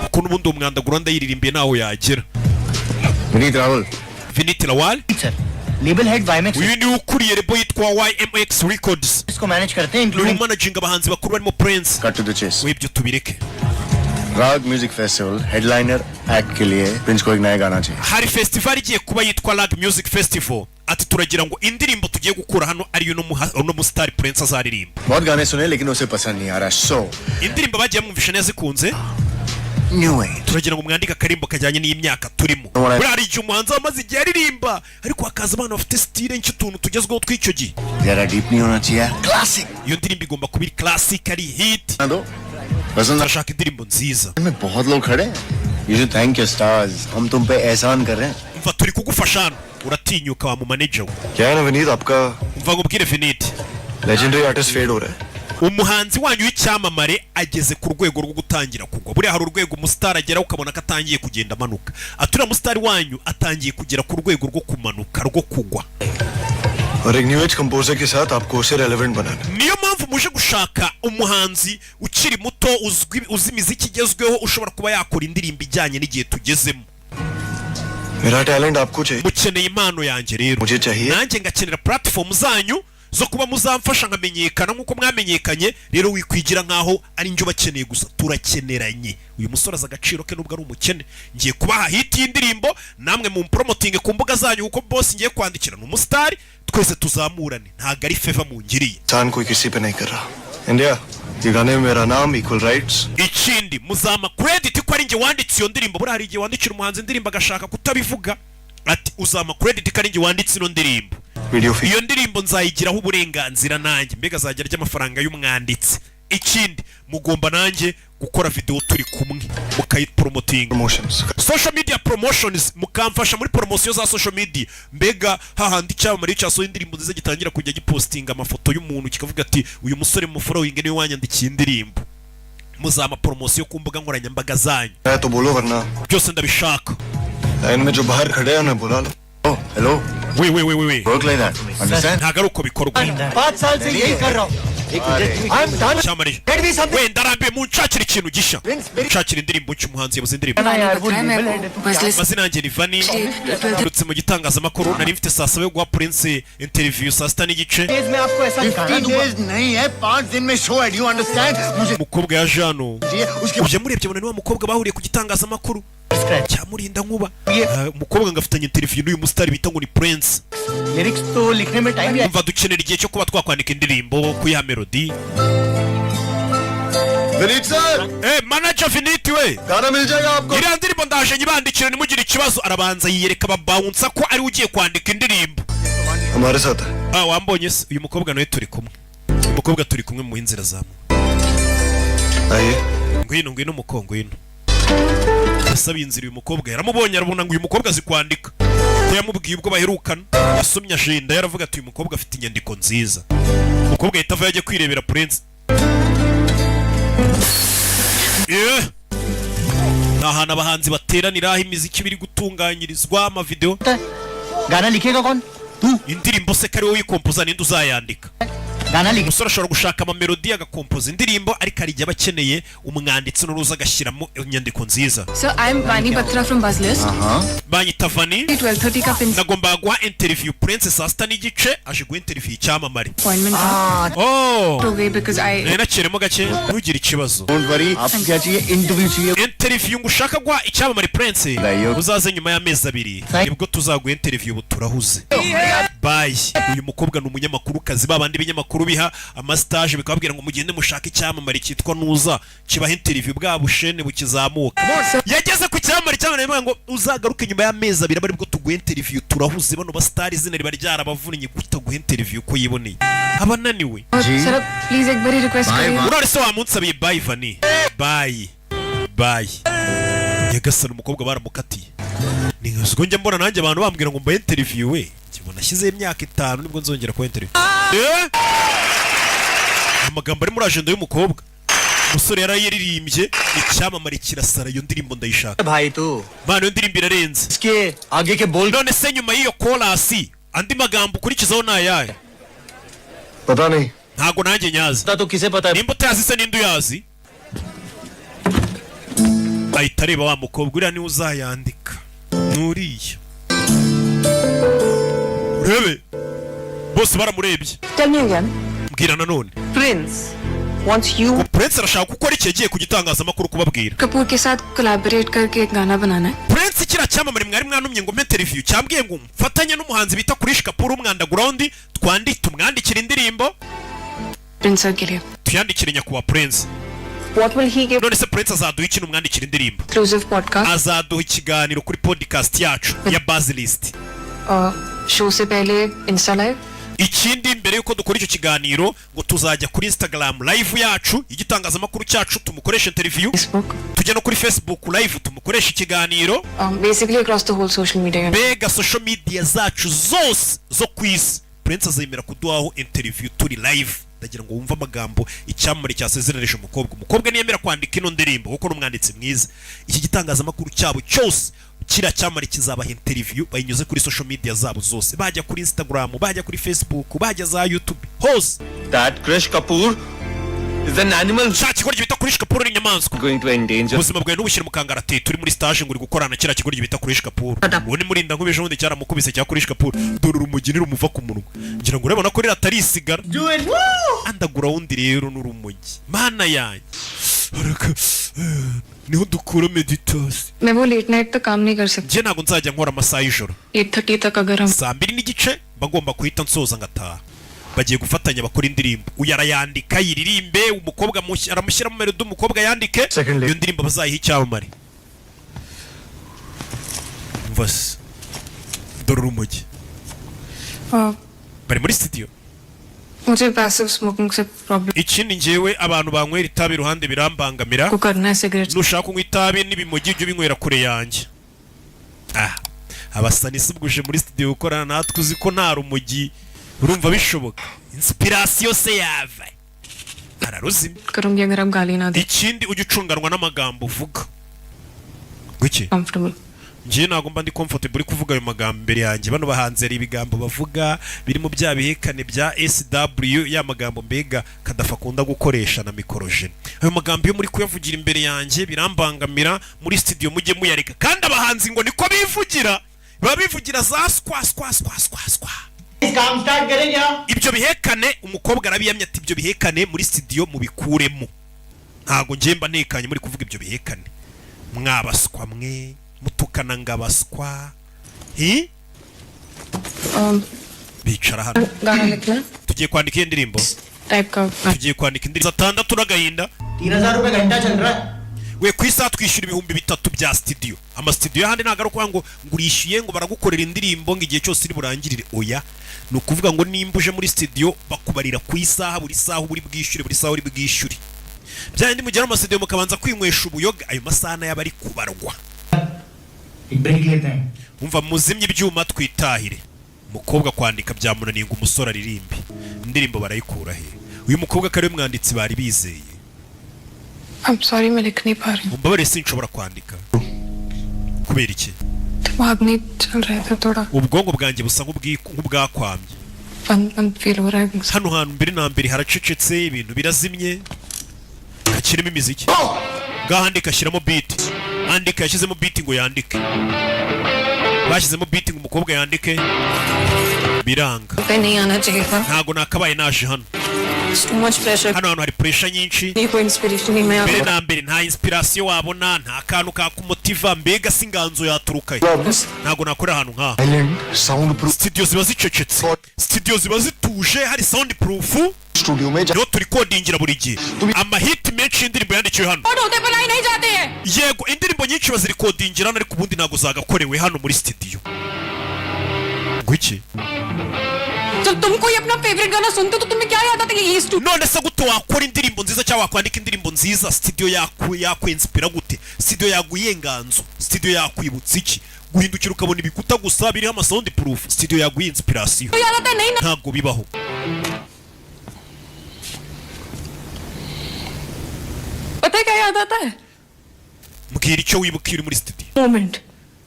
Kuko n'ubundi umwanda guranda yiririmbiye naho yagera. Vinit Rawal Vinit Rawal sir label head YMX uyu ni ukuriye rebo yitwa YMX Records. इसको manage करते हैं Ni including managing abahanzi bakuru barimo Prince. Cut to the chase Wibyo tubireke. Raag music festival headliner act के लिए प्रिंस को एक नया गाना चाहिए Hari festival igiye kuba yitwa Lag Music Festival. Ati turagira ngo indirimbo tugiye gukura hano ari uno mu star Prince azaririmba. बहुत गाने सुने लेकिन उसे पसंद नहीं आ रहा सो Indirimbo bagiye mwumvisha neza ikunze. New है Turagira ngo mwandike akarimbo kajyanye n'imyaka turimo. Alright. Buriya hari igihe umuhanzi amaze igihe aririmba ariko hakaza abana bafite style nsh'utuntu tugezweho tw'icyo gihe. जरा डीप नहीं होना चाहिए classic Iyo ndirimbo igomba kuba iri classic ari hit. ना दो पसंद Turashaka indirimbo nziza. में बहुत लोग खड़े हैं you should thank your stars हम तुम पे एहसान कर रहे हैं Umva turi kugufasha hano. Uratinyuka wa mu manager we. क्या है ना विनीत आपका Umva ngubwire Vinit. Legendary artist fade हो रहा है Umuhanzi wanyu w'icyamamare ageze ku rwego rwo gutangira kugwa. Buriya hari urwego umustar agera ukabona ko atangiye kugenda amanuka. Atura umustar wanyu atangiye kugera ku rwego rwo kumanuka rwo kugwa. और एक new age composer के साथ आपको उसे रेलेवेंट बनाना Niyo mpamvu muje gushaka umuhanzi ukiri muto uzi imiziki igezweho ushobora kuba yakora indirimbo ijyanye n'igihe tugezemo. मेरा टैलेंट आपको चाहिए Mukeneye impano yanjye rero. मुझे चाहिए Nanjye ngakenera platform zanyu zo kuba muzamfasha nkamenyekana nk'uko mwamenyekanye. Rero wikwigira nkaho ari njye bakeneye gusa, turakeneranye. Uyu musore aza agaciro ke nubwo ari umukene. Ngiye kubaha hit y'indirimbo, namwe mu promoting ku mbuga zanyu uko boss ngiye kwandikira n'umustar, twese tuzamurane. Ntago ari favor mungiriye. इंसान कोई किसी पे नहीं कर रहा इंडिया ये गाने में मेरा नाम equal rights Ikindi muzama credit ko ari njye wanditse iyo ndirimbo. Buri hari igihe wandikira umuhanzi indirimbo agashaka kutabivuga, ati uzama credit ko ari njye wanditse ino ndirimbo. Video फी Iyo ndirimbo nzayigiraho uburenganzira nanjye, mbega azajya arya amafaranga y'umwanditsi. Ikindi mugomba nanjye gukora video turi kumwe mukayipromoting. Promotions Social media promotions, mukamfasha muri promotion za social media. Mbega hahandi cyamamare cyaso indirimbo nziza gitangira kujya gipostinga amafoto y'umuntu kikavuga ati uyu musore mu following niwe wanyandikiye indirimbo. Muzama promotion ku mbuga nkoranyambaga zanyu. है तो बोलो वरना Byose ndabishaka. Line में जो बाहर खड़े हैं उन्हें बुला लो hello We work like that understand ntago ari uko bikorwa. 5 साल से यही कर रहा हूँ I'm done. Cyamare Let me something. wenda arambiye munshakira ikintu gisha. Nshakira indirimbo cy'umuhanzi yabuze indirimbo. Mazina yanjye ni Vani, ndutse mu gitangazamakuru. Nari mfite saa 7 yo guha Prince interview saa 6 n'igice. मैं आपको ऐसा दिखाना दूंगा नहीं है 5 दिन में शो है, do you understand? मुझे Umukobwa yaje hano. उसके Uje murebye bona ni wa mukobwa bahuriye ku gitangazamakuru cyamurinda nkuba. Umukobwa ngafitanye interview n'uyu mustar bita ngo ni Prince. Lyrics तो लिखने में time Umva dukenera igihe cyo kuba twakwandika indirimbo kuyiha melody. Vineet sir Manager Viniti we, गाना मिल जाएगा आपको iriya ndirimbo ndaje nyibandikira nimugire ikibazo. Arabanza yiyereka babounce ko ari ugiye kwandika indirimbo. हमारे साथ है Wambonye se uyu mukobwa nawe turi kumwe. Uyu mukobwa turi kumwe mu inzira zamu. आइए Ngwino mukongo ino. Yasabiye inzira uyu mukobwa yaramubonye arabona ngo uyu mukobwa azi kwandika. Ko yamubwiye ubwo baherukana. Yasomye agenda yaravuga ati uyu mukobwa afite inyandiko nziza. Umukobwa yitava yaje kwirebera Prince. Nahana abahanzi bateranira aho imiziki biri gutunganyirizwa ama video. गाना लिखेगा कौन? तू Indirimbo se kari wowe yikompoza ninde uzayandika? गाना लिख Umusore ashobora gushaka ama melody agakompoza indirimbo ariko ari bakeneye umwanditsi n'uruza agashyiramo inyandiko nziza. So I'm Vani Batra from Buzzlist. Banyita Vani. 12:30 का pin Nagomba guha interview Prince saa 6 n'igice aje guha interview icyamamare. appointment था Oh, तो गई because I nari nakiremo gake ntugire ikibazo. Don't worry आपको क्या चाहिए इंटरव्यू चाहिए Interview ngushaka guha icyamamare Prince Rayo. uzaze nyuma y'amezi 2 nibwo tuzaguha interview ubu turahuze. Bye. Uyu mukobwa ni umunyamakuru kazi babandi binyamakuru biha amastage bikababwira ngo mugende mushaka icyamamare cyitwa Nuza kibaha interview bwa bushene bukizamuka. Yageze ku cyamamare cyamamare ngo uzagaruke nyuma y'amezi 2 bari bwo tuguha interview turahuze. Bano ba star izina riba ryarabavunnye kutaguha interview ko yiboneye abananiwe. Sir please एक बारी रिक्वेस्ट करिए Urare se wamunsabiye bye Vani. Bye. Nyagasani umukobwa baramukatiye. Ni nk'uko njya mbona nanjye abantu bambwira ngo mbaye interview we. Kibona ashyize imyaka 5 nibwo nzongera ku interview. Amagambo ari muri agenda y'umukobwa. Umusore yarayiririmbye icyamamare kirasara iyo ndirimbo ndayishaka. भाई तू Bana iyo ndirimbo irarenze. इसके आगे के बोल None se nyuma y'iyo chorus andi magambo ukurikizaho nayaye? पता नहीं Ntago nanjye nyazi. तो किसे पता है Nimba utazi se ninde uyazi? Ahita areba wa mukobwa uriya niwe uzayandika. Nuriya. Urebe. Bose baramurebye. Tell me again. Mbwira nanone. Prince wants you. Prince arashaka gukora iki yagiye ku gitangazamakuru kubabwira. Kapoor के साथ कोलैबोरेट करके एक गाना बनाना है Prince kira cyamamare mwari mwanumye ngo interview cyambwiye ngo mfatanye n'umuhanzi bita Krish Kapoor umwandaground tumwandikira indirimbo Prince sir के लिए tuyandikire nyakuwa Prince. What will he give? None se Prince azaduha ikintu umwandikira indirimbo? Exclusive podcast Azaduha ikiganiro kuri podcast yacu ya Buzzlist. Show से पहले Insta live Ikindi mbere yuko dukora icyo kiganiro ngo tuzajya kuri Instagram live yacu igitangazamakuru cyacu tumukoresha interview, Facebook tujya no kuri Facebook live tumukoresha ikiganiro. Basically across the whole social media Bega social media zacu zose zo kwisi Prince azemera kuduhaho interview turi live. Ndagira ngo wumve amagambo icyamamare cyasezerereje umukobwa niyemera kwandika ino ndirimbo kuko n'umwanditsi mwiza. Iki gitangazamakuru cyabo cyose kira cyamamare kizabaha interview bayinyuze kuri social media zabo zose, bajya kuri Instagram, bajya kuri Facebook, bajya za YouTube hose. That Krish Kapoor is an animal sha kigoryi bita Kurish Kapoor ni inyamaswa going to endanger. ubuzima bwawe n'ubushyira mu kangaratete turi muri stage ngo uri gukorana kira kigoryi bita Kurish Kapoor ubu ni murinda nk'ubeje ubundi cyaramukubise cya Kurish Kapoor dore urumogi rumuva ku munwa ngira ngo urabona ko rira atari isigara Do it. Woo! andagura wundi rero n'urumogi mana yanjye araka niho dukura meditation मैं वो late night तक काम नहीं कर सकती njye ntabwo nzajya nkora amasaha y'ijoro 8:30 तक अगर हम 2:30 mba ngomba kuhita nsoza ngataha bagiye gufatanya bakora indirimbo uyu arayandika yiririmbe umukobwa aramushyira mu melody umukobwa yandike iyo ndirimbo bazayiha icyamamare mvase dore urumogi bari muri studio मुझे passive smoking से problem ikindi njyewe abantu banywera itabi iruhande birambangamira को करना है cigarette nushaka kunywa itabi n'ibimogi byo binywera kure yanjye abasani subguje muri studio gukorana natwe uzi ko nta rumogi urumva bishoboka inspiration se yava araruzimye करूंगी अगर आप गाली ना दे ikindi ujye ucunganwa n'amagambo uvuga guki comfortable njye ntabwo mba ndi comfortable kuvuga ayo magambo imbere yanjye bano bahanze ari ibigambo bavuga birimo bya bihekane bya SW ya magambo mbega kadafa kunda gukoresha na mikorojene ayo magambo yo muri kuyavugira imbere yanjye birambangamira muri studio mujye muyareka kandi abahanzi ngo niko bivugira babivugira za skwa काम स्टार्ट करें क्या? ibyo bihekane umukobwa arabiyamye ati ibyo bihekane muri studio mubikuremo ntago njye mba nekanye muri kuvuga ibyo bihekane mwabaswa mwe mutukana ngabaswa bicara hano गाना लिखना tugiye kwandika indirimbo type का tugiye kwandika indirimbo 6 n'agahinda 3000 रुपए घंटा चल रहा है. we ku isaha twishyura 3,000 bya studio studio y'ahandi ntabwo ari ukuvuga ngo ngurishyuye ngo baragukorera indirimbo ngo igihe cyose iri burangirire oya ni ukuvuga ngo nimba uje muri studio bakubarira ku isaha buri saha uri bwishyure buri saha uri bwishyure bya ndi mugera mu studio mukabanza kwinywesha ubuyoga ayo masaha nayo bari kubarwa एक ब्रेक लेते हैं. umva muzimye ibyuma twitahire umukobwa kwandika byamunaniye ngo umusore aririmbe indirimbo barayikura he uyu mukobwa kare mwanditsi bari bizeye I'm sorry मैं लिख नहीं पा रही हूँ umbabarire sinshobora kwandika kubera iki दिमाग नहीं चल रहा था थोड़ा ubwonko bwanjye busa nk'ubwakwamye बंद फील हो रहा है hano hantu mbere na mbere haracecetse ibintu birazimye kakirimo imiziki ngahandika ashyiramo beat andika yashyizemo beat ngo yandike bashyizemo beat ngo umukobwa yandike biranga पे नहीं आना चाहिए था ntago nakabaye naje hano It's too much pressure hano hantu hari pressure nyinshi नहीं कोई इंस्पिरेशन नहीं मैं mbere आपको na mbere nta inspiration wabona nta kantu kakumotiva mbega singanzo yaturukaye ntago nakorera ahantu nk'aha Silent, soundproof studio ziba zicecetse studio ziba zituje hari soundproof studio में niho turi kodingira buri gihe amahiti menshi y'indirimbo yandikiwe hano होते बनाई नहीं जाते हैं yego indirimbo nyinshi baziri kodingira hano ariko ubundi ntabwo zagakorewe hano muri studio ngwiki जब तुम कोई अपना फेवरेट गाना सुनते हो तो तुम्हें क्या याद आता है ये studio none se gute wakora indirimbo nziza cyangwa wakwandika indirimbo nziza studio yakwenspira gute studio yaguye nganzo studio yakwibutsa iki guhindukira ukabona ibikuta gusa biriho amasound proof studio yaguye inspiration याद आता है नहीं ना ntabwo bibaho पता है क्या याद आता है mbwira icyo wibuka uri muri studio moment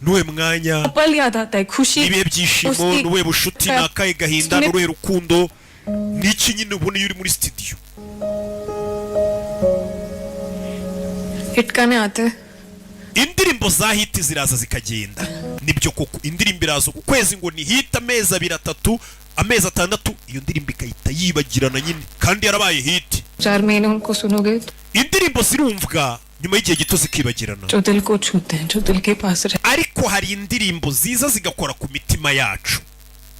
nuwe mwanya पल याद आता है खुशी ibihe byishimo Usti- nuwe bushuti nakaye gahinda Tune- nuwe rukundo niki nyine ubona iyo uri muri studio hit गाने आते हैं indirimbo za hiti ziraza zikagenda nibyo koko indirimbo iraza ku kwezi ngo ni hit amezi 2 amezi 6 iyo ndirimbo ikahita yibagirana nyine kandi yarabaye hit 4 महीने उनको सुनोगे तो indirimbo zirumvwa nyuma y'igihe gito zikibagirana जो दिल को छूते हैं जो दिल के पास ariko hari indirimbo ziza zigakora ku mitima yacu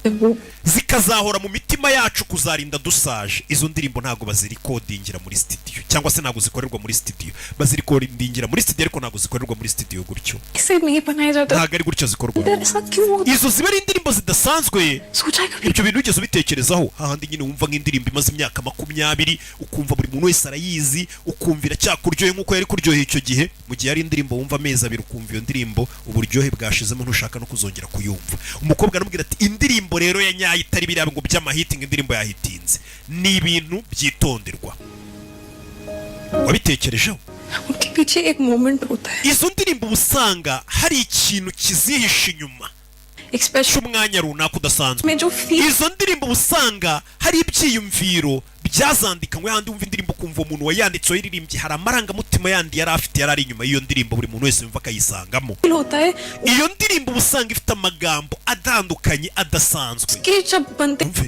रहते हैं वो zikazahora mu mitima yacu kuzarinda dusaje izo ndirimbo ntago bazirikodingira muri studio cyangwa se ntago zikorerwa muri studio bazirikodingira muri studio ariko ntago zikorerwa muri studio gutyo इसे नहीं बनाया जाता ntago ari gutyo zikorwa ऐसा क्यों होता izo ziba ari indirimbo zidasanzwe सोचा कभी ibyo bintu ugeze ubitekerezaho hahandi nyine wumva nk'indirimbo imaze imyaka 20 ukumva buri muntu wese arayizi ukumvira cyakuryohe nk'uko yari kuryoheye icyo gihe mu gihe ari indirimbo wumva amezi 2 ukumva iyo ndirimbo uburyohe bwashizemo ntushaka no kuzongera kuyumva umukobwa aramubwira ati indirimbo rero ya nyayo itari biriya ngo by'amahitingi indirimbo yahitinze ni ibintu byitonderwa wabitekerejeho उनके पीछे एक मोमेंट होता है izo ndirimbo usanga hari ikintu kizihishe inyuma एक special cy'umwanya runaka udasanzwe में जो feel izo ndirimbo usanga hari ibyiyumviro byazandikanywe handi wumva indirimbo kumva umuntu wayanditseho yaririmbye hari amarangamutima yandi yari afite yari ari inyuma y'iyo ndirimbo buri muntu wese yumva akayisangamo होता है iyo ndirimbo uba usanga ifite amagambo atandukanye adasanzwe के शब्द बनते umve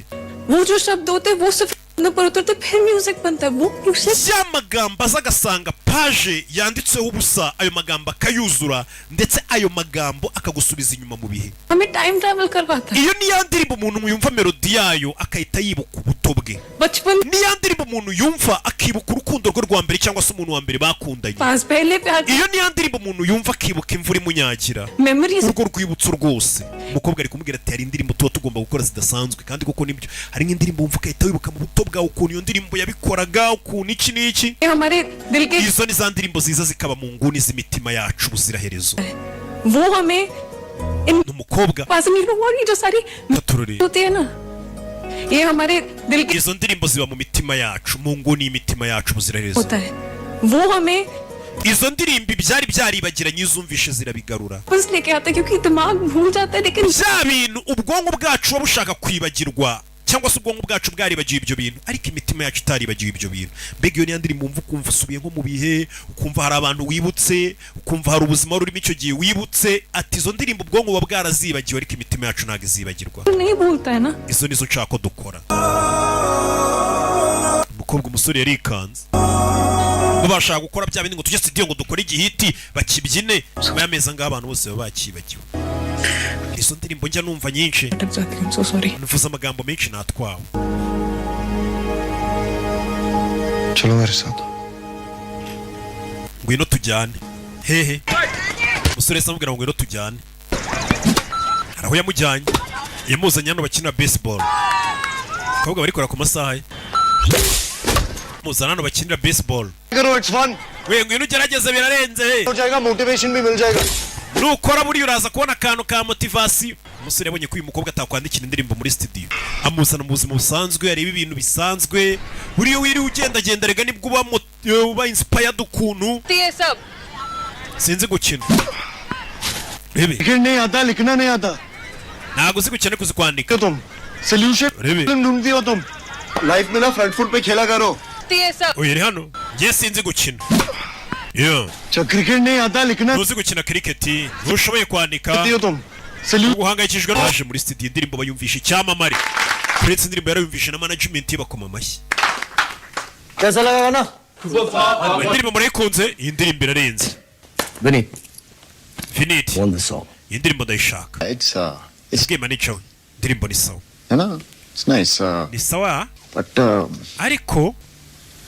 वो जो शब्द होते हैं वो सिर्फ पर उतरते फिर म्यूजिक बनता है वो music ya magambo aza agasanga paje yanditseho ubusa ayo magambo akayuzura ndetse ayo magambo akagusubiza inyuma mu bihe हमें टाइम ट्रैवल करवाता है iyo niyo ndirimbo umuntu yumva melodi yayo akahita yibuka ubuto bwe बचपन niyo ndirimbo umuntu yumva akibuka urukundo rwe rwa mbere cyangwa se umuntu wa mbere bakundanye पास पहले प्यार iyo niyo ndirimbo umuntu yumva akibuka imvura imunyagira memories urwo rwibutso rwose umukobwa ari kumubwira ati hari indirimbo tuba tugomba gukora zidasanzwe kandi koko nibyo hari nk'indirimbo wumva ukahita wibuka mu buto bwawe ukuntu iyo ndirimbo yabikoraga ukuntu iki n'iki हमारे दिल के izo ni za ndirimbo ziza zikaba mu nguni z'imitima yacu ubuziraherezo वो हमें इन n'umukobwa पास में ये जो सारी taturore होती है ना ये हमारे दिल के izo ndirimbo ziba mu mitima yacu mu nguni y'imitima yacu ubuziraherezo होता है वो हमें izo ndirimbo ibyari byaribagiranye iyo uzumvishe zirabigarura बस लेके आता है क्योंकि दिमाग भूल जाता है लेकिन bya bintu ubwonko bwacu buba bushaka kwibagirwa cyangwa se ubwonko bwacu bwaribagiwe ibyo bintu ariko imitima yacu itaribagiwe ibyo bintu mbega iyo niyo ndirimbo wumva ukumva usubiye nko mu bihe ukumva hari abantu wibutse ukumva hari ubuzima rurimo icyo gihe wibutse ati izo ndirimbo ubwonko buba bwarazibagiwe ariko imitima yacu ntabwo izibagirwa नहीं भूलता है ना izo nizo nshaka ko dukora umukobwa umusore yarikanze ngo bashaka gukora bya bindi ngo tujye studio ngo dukore igihiti bakibyine nyuma y'amezi angahe abantu bose baba bakibagiwe izo ndirimbo njya numva nyinshi अटक जाती हूँ so sorry nifuza amagambo menshi natwawe चलो मेरे साथ ngwino tujyane hehe umusore se amubwira ngo ngwino tujyane hari aho yamujyanye yamuzanye hano bakina baseball abakobwa barikora ku masaha ye muzana hano bakinira baseball करो it's fun we ngwino ugerageze birarenze he हो जाएगा मोटिवेशन भी मिल जाएगा nukora buriya uraza kubona akantu ka motivasiyo umusore yabonye ko uyu mukobwa atakwandikira indirimbo muri studio amuzana mu buzima busanzwe areba ibintu bisanzwe buriya wiriwe ugendagenda rega nibwo uba inspired ukuntu ये सब sinzi gukina rebe लिखना नहीं आता लिखना नहीं आता ntabwo uzi gukina ariko uzi kwandika तो तुम सोल्यूशन Rebe. ढूंढती हो तुम लाइफ में ना फ्रंट फुट पे खेला करो ये सब uyu uri hano njye sinzi gukina yo जब क्रिकेट नहीं आता लिखना ntuzi gukina kiriketi ntushoboye kwandika हो तुम solution uhangayikishijwe naje muri studio indirimbo bayumvisha icyamamare uretse indirimbo yarayumvisha na management ye bakoma amashyi कैसा लगा गाना indirimbo murayikunze iyi ndirimbo irarenze Vineet finiti on the song iyi ndirimbo ndayishaka It's isibwema nicawe indirimbo ni sawa you know, it's nice. ni sawa But ariko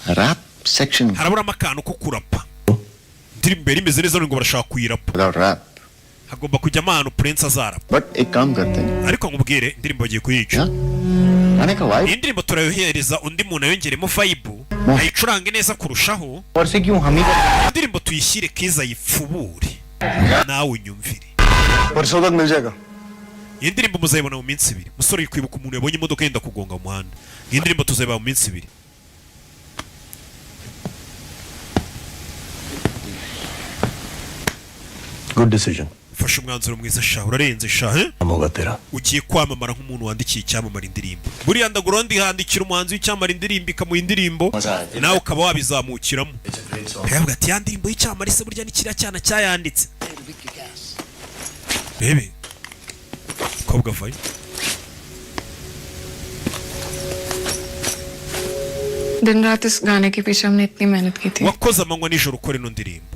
rap section haraburamo akantu ko kurapa indirimbo yari imeze neza ngo barashaka kuyirapa without rap. hagomba kujyamo ahantu prince azarapa But एक काम करते हैं ariko nkubwire indirimbo bagiye kuyica क्या गाने का vibe iyi ndirimbo turayohereza undi muntu ayongeremo vibe ayicurange neza kurushaho और से क्यों हम ही indirimbo tuyishyire kiza yipfubure nawe unyumvire परसों तक मिल जाएगा iyi ndirimbo muzayibona mu minsi ibiri musore uri kwibuka umuntu yabonye imodoka yenda kugonga mu muhanda iyi ndirimbo tuzayibona mu minsi ibiri good decision ufashe umwanzuro mwiza sha urarenze sha हम होगा तेरा ugiye kwamamara nk'umuntu wandikiye icyamamara indirimbo buriya ndagura ndihandikira umuhanzi w'icyamamara indirimbo ikamuha indirimbo nawe ukaba wabizamukiramo akavuga ati ya ndirimbo y'icyamamara ise burya ni kiriya cyana cyayanditse rebe kobwa vayo दिन रात इस गाने के पीछे हमने इतनी मेहनत की थी wakoze amanywa nijoro ukora ino ndirimbo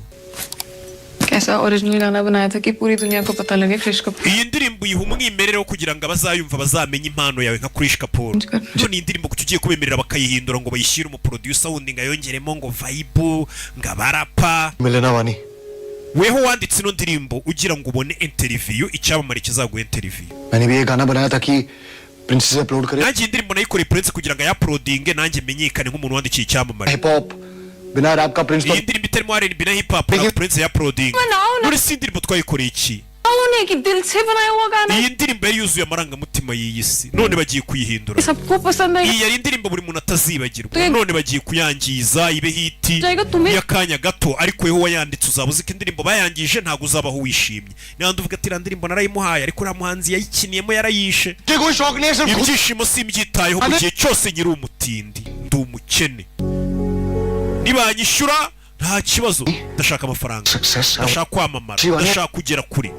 कैसा ओरिजिनल गाना बनाया था कि पूरी दुनिया को पता लगे क्रिश Kapoor iyi ndirimbo uyiha umwimerere wo kugira ngo abazayumva bazamenye impano yawe nka Krish Kapoor none iyi ndirimbo kuki ugiye kubemerera bakayihindura ngo bayishyire umuproducer wundi ngo ayongeremo ngo vibe ngo abarapa मिलेना वानी weho wanditse ino ndirimbo ugira ngo ubone interview icyamamare kizaguha interview मैंने भी ये गाना बनाया था कि princess upload करे nanjye iyi ndirimbo nayikoreye Prince kugira ngo ayaprodinge nanjye menyekane nk'umuntu wandikiye icyamamare hip hop बिना रैप का Prince iyi ndirimbo itarimo R&B na hip hop ntabwo Prince yaprodinge बनाओ ना none si indirimbo twayikoreye iki होने की दिल से बनाया हुआ गाना iyi ndirimbo yari yuzuye amarangamutima y'iyi si none bagiye kuyihindura सबको पसंद है iyi yari indirimbo buri muntu atazibagirwa none bagiye kuyangiza ibe hiti जाएगा तुम्हें y'akanya gato ariko weho wayanditse uzaba uzi ko indirimbo bayangije ntabwo uzabaho wishimye n'abandi uvuga ati iriya ndirimbo narayimuhaye ariko uriya muhanzi yayikiniyemo yarayishe कोई शौक नहीं है सिर्फ खुद ibyishimo simbyitayeho mu gihe cyose nyiri umutindi ndi umukene nibanyishyura nta kibazo ndashaka amafaranga ndashaka kwamamara ndashaka kugera kure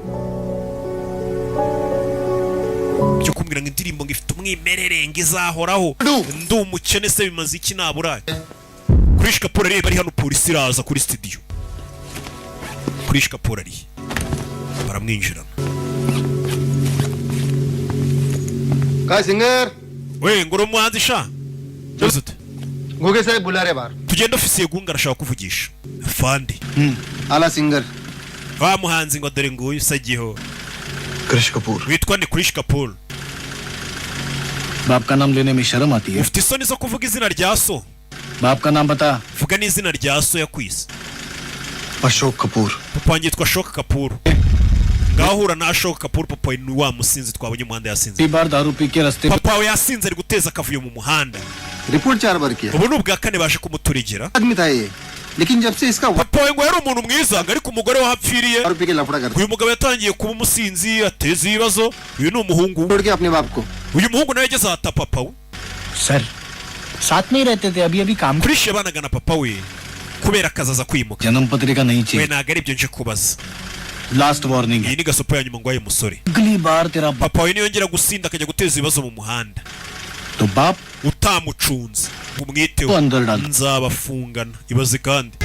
byo kumbwira ngo indirimbo ngo ifite umwimerere ngo izahoraho ndi umukene se bimaze iki naburaye Krish Kapoor reba ari hano polisi iraza kuri studio Krish Kapoor ari baramwinjirana का singer we ngoro muhanzi sha Joseph गोगे साहब बुला रहे बाहर tugenda ofisiye gunga arashaka kuvugisha afandi आला singer wa muhanzi ngo dore nguyu sagiho कृष Kapoor witwa ni Krish Kapoor बाप का नाम लेने में शर्म आती है ufite isoni zo kuvuga izina rya so बाप का नाम बता vuga n'izina rya so yakwise Ashok Kapoor papa wanjye yitwa Ashok Kapoor ngahura na Ashok Kapoor papa ni wa musinzi twabonye umuhanda yasinze बार दारू पी के रास्ते papa we yasinze ari guteza akavuyo mu muhanda report 4 बार किया ubu ni ubwa kane baje kumuturigera आदमी था ये लेकिन जब से इसका papa we ngo yari umuntu mwiza ngo ariko umugore we hapfiriye रुपए के लफड़ा कर uyu mugabo yatangiye kuba umusinzi ateza ibibazo uyu ni umuhungu छोड़ के अपने बाप को uyu muhungu nawe yageze ahata papa we sir साथ में ही रहते थे अभी अभी काम Krish yabanaga na papa we kubera akazaza kwimuka जन्म पत्रिका नहीं we चाहिए ntabwo ari ibyo nje kubaza last warning है iyi ni gasopo ya nyuma ngo aye musore अगली बार तेरा बाप papa we niyongera gusinda akajya guteza ibibazo mu muhanda तो बाप utamucunze ngo umwiteho तो अंदर डाल nzabafungana ibaze kandi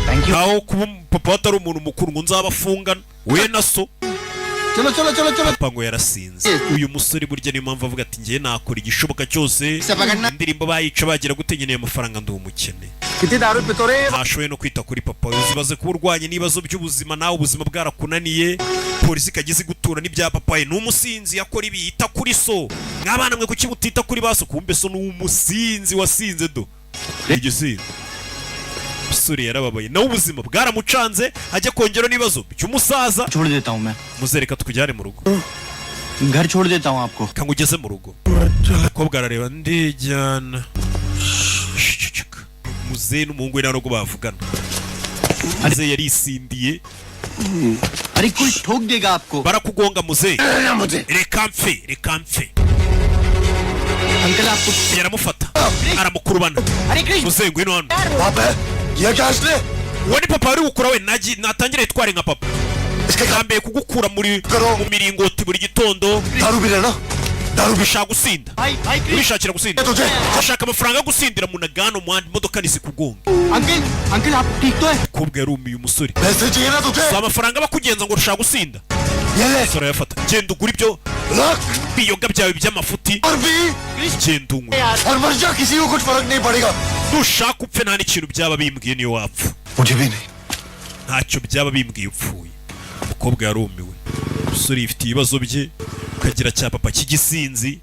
thank you aho kuba papa atari umuntu mukuru ngo nzabafungana we na so चलो चलो चलो चलो papa ngo yarasinze uyu musore burya niyo mpamvu avuga ati ngiye nakora igishoboka cyose Sabagana. indirimbo bayica bagira gute nkeneye amafaranga ndi umukene कितनी दारू पे तो रे ntashoboye no kwita kuri papa uzibaze kuba urwanye n'ibibazo by'ubuzima nawe ubuzima bwarakunaniye polisi ikajya izi gutura n'ibya papa we ni umusinzi yakora ibi yita kuri so mwabana mwe kuki mutita kuri baso kumbe so ni umusinzi wasinze do iryo sinzi umusore yarababaye nawe ubuzima bwaramucanze ajya kongera n'ibibazo by'umusaza छोड़ देता हूँ मैं muzereka tukujyane mu rugo घर छोड़ देता हूँ आपको kanga ugeze mu rugo umukobwa arareba ndijyana Ceceka. muzehe n'umuhungu we nta nubwo bavugana muzehe yarisindiye अरे कोई ठोक देगा आपको barakugonga muzehe मुझे reka mfe अंकल आपको yaramufata aramukurubana muzehe ngwino hano बाप है ये क्या इसने uwo ni papa wari gukura we natangira yitware nka papa yambaye kugukura mu miringoti buri gitondo दारू पी रहे ना दारू P bishaka gusinda urishakira gusinda तुझे ashaka amafaranga yo gusindira mu nagano muhanda imodoka ntizikugonga uncle uncle आप ठीक तो है umukobwa yarumiye umusore पैसे चाहिए ना तुझे si amafaranga bakugenza ngo urashaka gusinda ये ले umusore arayafata genda ugura ibyo रख biyoga byawe by'amafuti और भी genda unywe और मर जा किसी को कुछ फर्क नहीं पड़ेगा nushaka upfe nta n'ikintu byaba bimbwiye niyo wapfa मुझे भी नहीं ntacyo byaba bimbwiye upfuye umukobwa yarumiwe umusore yifitiye ibibazo bye ukagira cya papa cy'igisinzi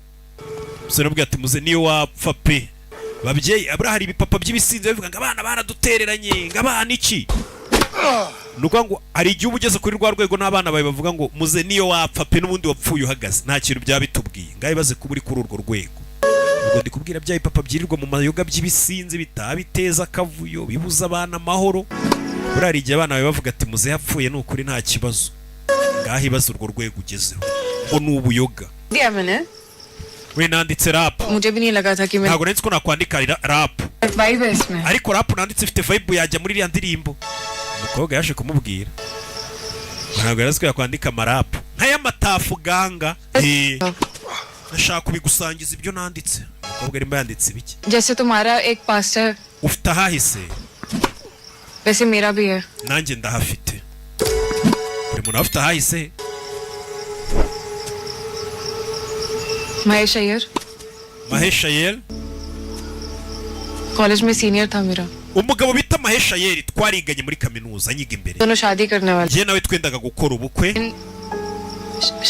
umusore aramubwira ati muze niyo wapfa pe babyeyi abura hari ibipapa by'ibisinzi bavuga ngo abana baradutereranye ngo abana iki ni ukuvuga ngo hari igihe uba ugeze kuri rwa rwego n'abana bawe bavuga ngo muze niyo wapfa pe n'ubundi wapfuye uhagaze nta kintu byaba bitubwiye ngaho ibaze kuba uri kuri urwo rwego ubwo ndi kubwira bya bipapa byirirwa mu mayoga by'ibisinzi bitaba biteza akavuyo bibuza abana amahoro buriya hari igihe abana bawe bavuga ati muze yapfuye ni ukuri nta kibazo ngaho ibaze urwo rwego ugezeho ngo ni ubuyoga दिया मैंने we nanditse rap मुझे भी नहीं लगा था कि मैं ntabwo nanditse ko nakwandika rap vibe है इसमें ariko rap nanditse ifite vibe yajya muri iriya ndirimbo umukobwa yaje kumubwira ntabwo yarazi ko yakwandika amarapu nk'ay'amatafu ganga nashaka kubigusangiza ibyo nanditse umukobwa arimo yanditse ibiki जैसे तुम्हारा एक पास्ट है ufite ahahise वैसे मेरा भी है nanjye ndahafite buri muntu aba afite ahahise Mahesh Iyer Mahesh Ayer college में सीनियर था मेरा umugabo bita Mahesh Ayer twariganye muri kaminuza nyiga imbere दोनों शादी करने वाले njye nawe twendaga gukora ubukwe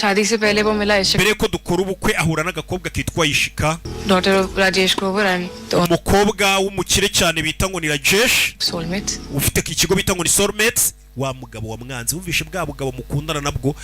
शादी से पहले वो मिला Ishika mbere yuko dukora ubukwe ahura n'agakobwa kitwa Ishika daughter of Rajesh Grover and तो umukobwa w'umukire cyane bita ngo ni Rajesh soulmate ufite ikigo bita ngo ni Soulmates wa mugabo wa mwanzi wumvishe bwa bugabo mukundana nabwo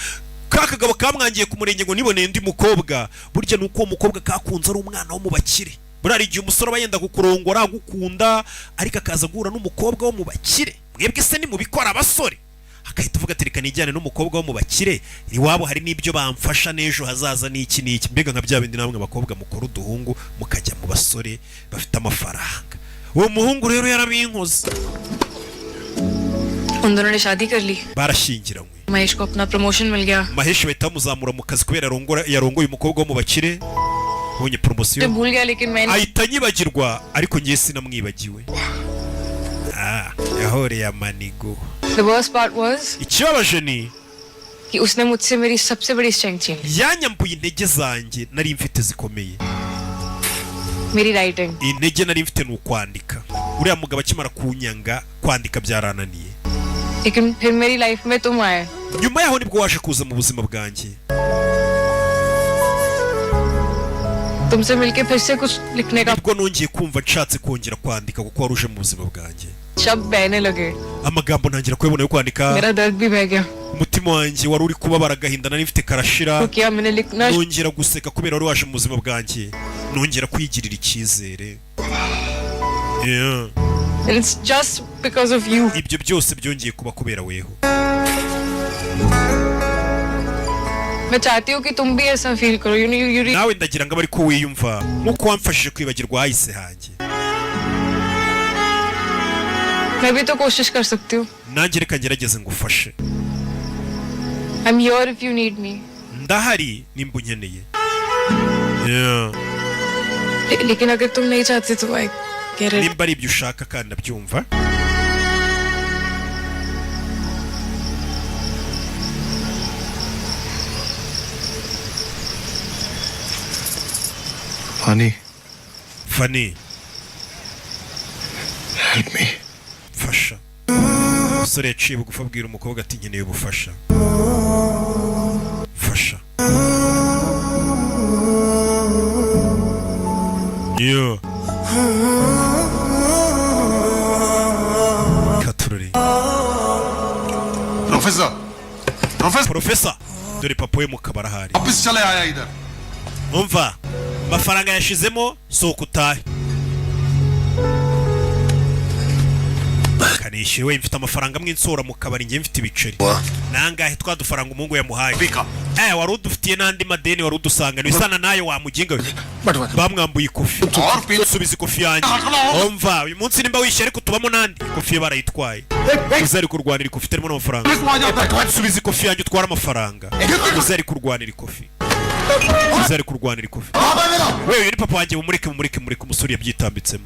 ka kagabo kamwangiye ku murenge ngo nibone ndi mukobwa burya nuko uwo mukobwa kakunze ari umwana wo mu bakire burari igihe umusore aba yenda kukurongora agukunda ariko akaza guhura n'umukobwa wo mu bakire mwebwe se ni mubikora abasore akahita uvuga ati reka nijyane n'umukobwa wo mu bakire iwabo hari n'ibyo bamfasha n'ejo hazaza n'iki n'iki, mbega nka bya bindi namwe abakobwa mukora uduhungu mukajya mu basore bafite amafaranga. uwo muhungu rero yarabinkoze. उन दोनों ने शादी कर ली. barashyingiranywe. महेश को अपना प्रमोशन मिल गया. Mahesh bahita bamuzamura mu kazi kubera yarongoye umukobwa wo mu bakire. Bonye promotion. भूल गया लेकिन मैंने ahita nyibagirwa ariko ngiye sinamwibagiwe. yahoreye amanigo. The worst part was ikibabaje ni कि उसने मुझसे मेरी सबसे बड़ी स्ट्रेंथ छीन ली. yanyambuye intege zanjye nari mfite zikomeye. मेरी writing. intege nari mfite ni ukwandika. uriya mugabo akimara kunyanga kwandika byarananiye. लेकिन फिर मेरी लाइफ में तुम आए. nyuma yaho nibwo waje kuza mu buzima bwanjye. तुमसे मिलके फिर से कुछ लिखने का nibwo nongeye kumva nshatse kongera kwandika kuko wari uje mu buzima bwanjye. शब्द बहने लगे. amagambo ntangira kuyabona yo kwandika. मेरा दर्द भी बह गया. umutima wanjye wari uri kubabara agahinda nari mfite karashira. तो क्या मैंने लिखना nongera guseka kubera wari waje mu buzima bwanjye. nongera kwigirira icyizere. Yeah. And it's just because of you. ibyo byose byongeye kuba kubera weho. मैं चाहती हूँ कि तुम भी ऐसा फील करो. You nawe ndagira ngo abari ko wiyumva nkuko wamfashije kwibagirwa hahise hanjye. मैं भी तो कोशिश कर सकती हूँ. nanjye reka ngerageze ngufashe. I'm here if you need me. ndahari nimba unkeneye. Yeah. लेकिन अगर तुम नहीं चाहते तो I get it. nimba ari ibyo ushaka kandi ndabyumva. Fanny. Help me. fasha. umusore yaciye bugufi abwira umukobwa ati nkeneye ubufasha. fasha. Yo. Katururi. Professor. Dore papa we mu kabara hari. वापस चले आया इधर. umva amafaranga yashizemo soko utahe. kanishiwe mfite amafaranga mwinsora mu kabari ngiye mfite ibiceri. nangahe twadufaranga umungu yamuhaye. wari udufitiye nandi madeni wari udusanga nisana nayo wamuginga we. bamwambuye ikofi. subiza ikofi yanjye. umva uyu munsi nimba wishyira ariko tubamo nandi ikofi barayitwaye. uzari kurwanira ikofi terimo n'amafaranga. subiza ikofi yanjye utwara amafaranga. uzari kurwanira ikofi. uzari kurwanira ikofi. wewe ni papa wanjye mumureke umusore yabyitambitsemo.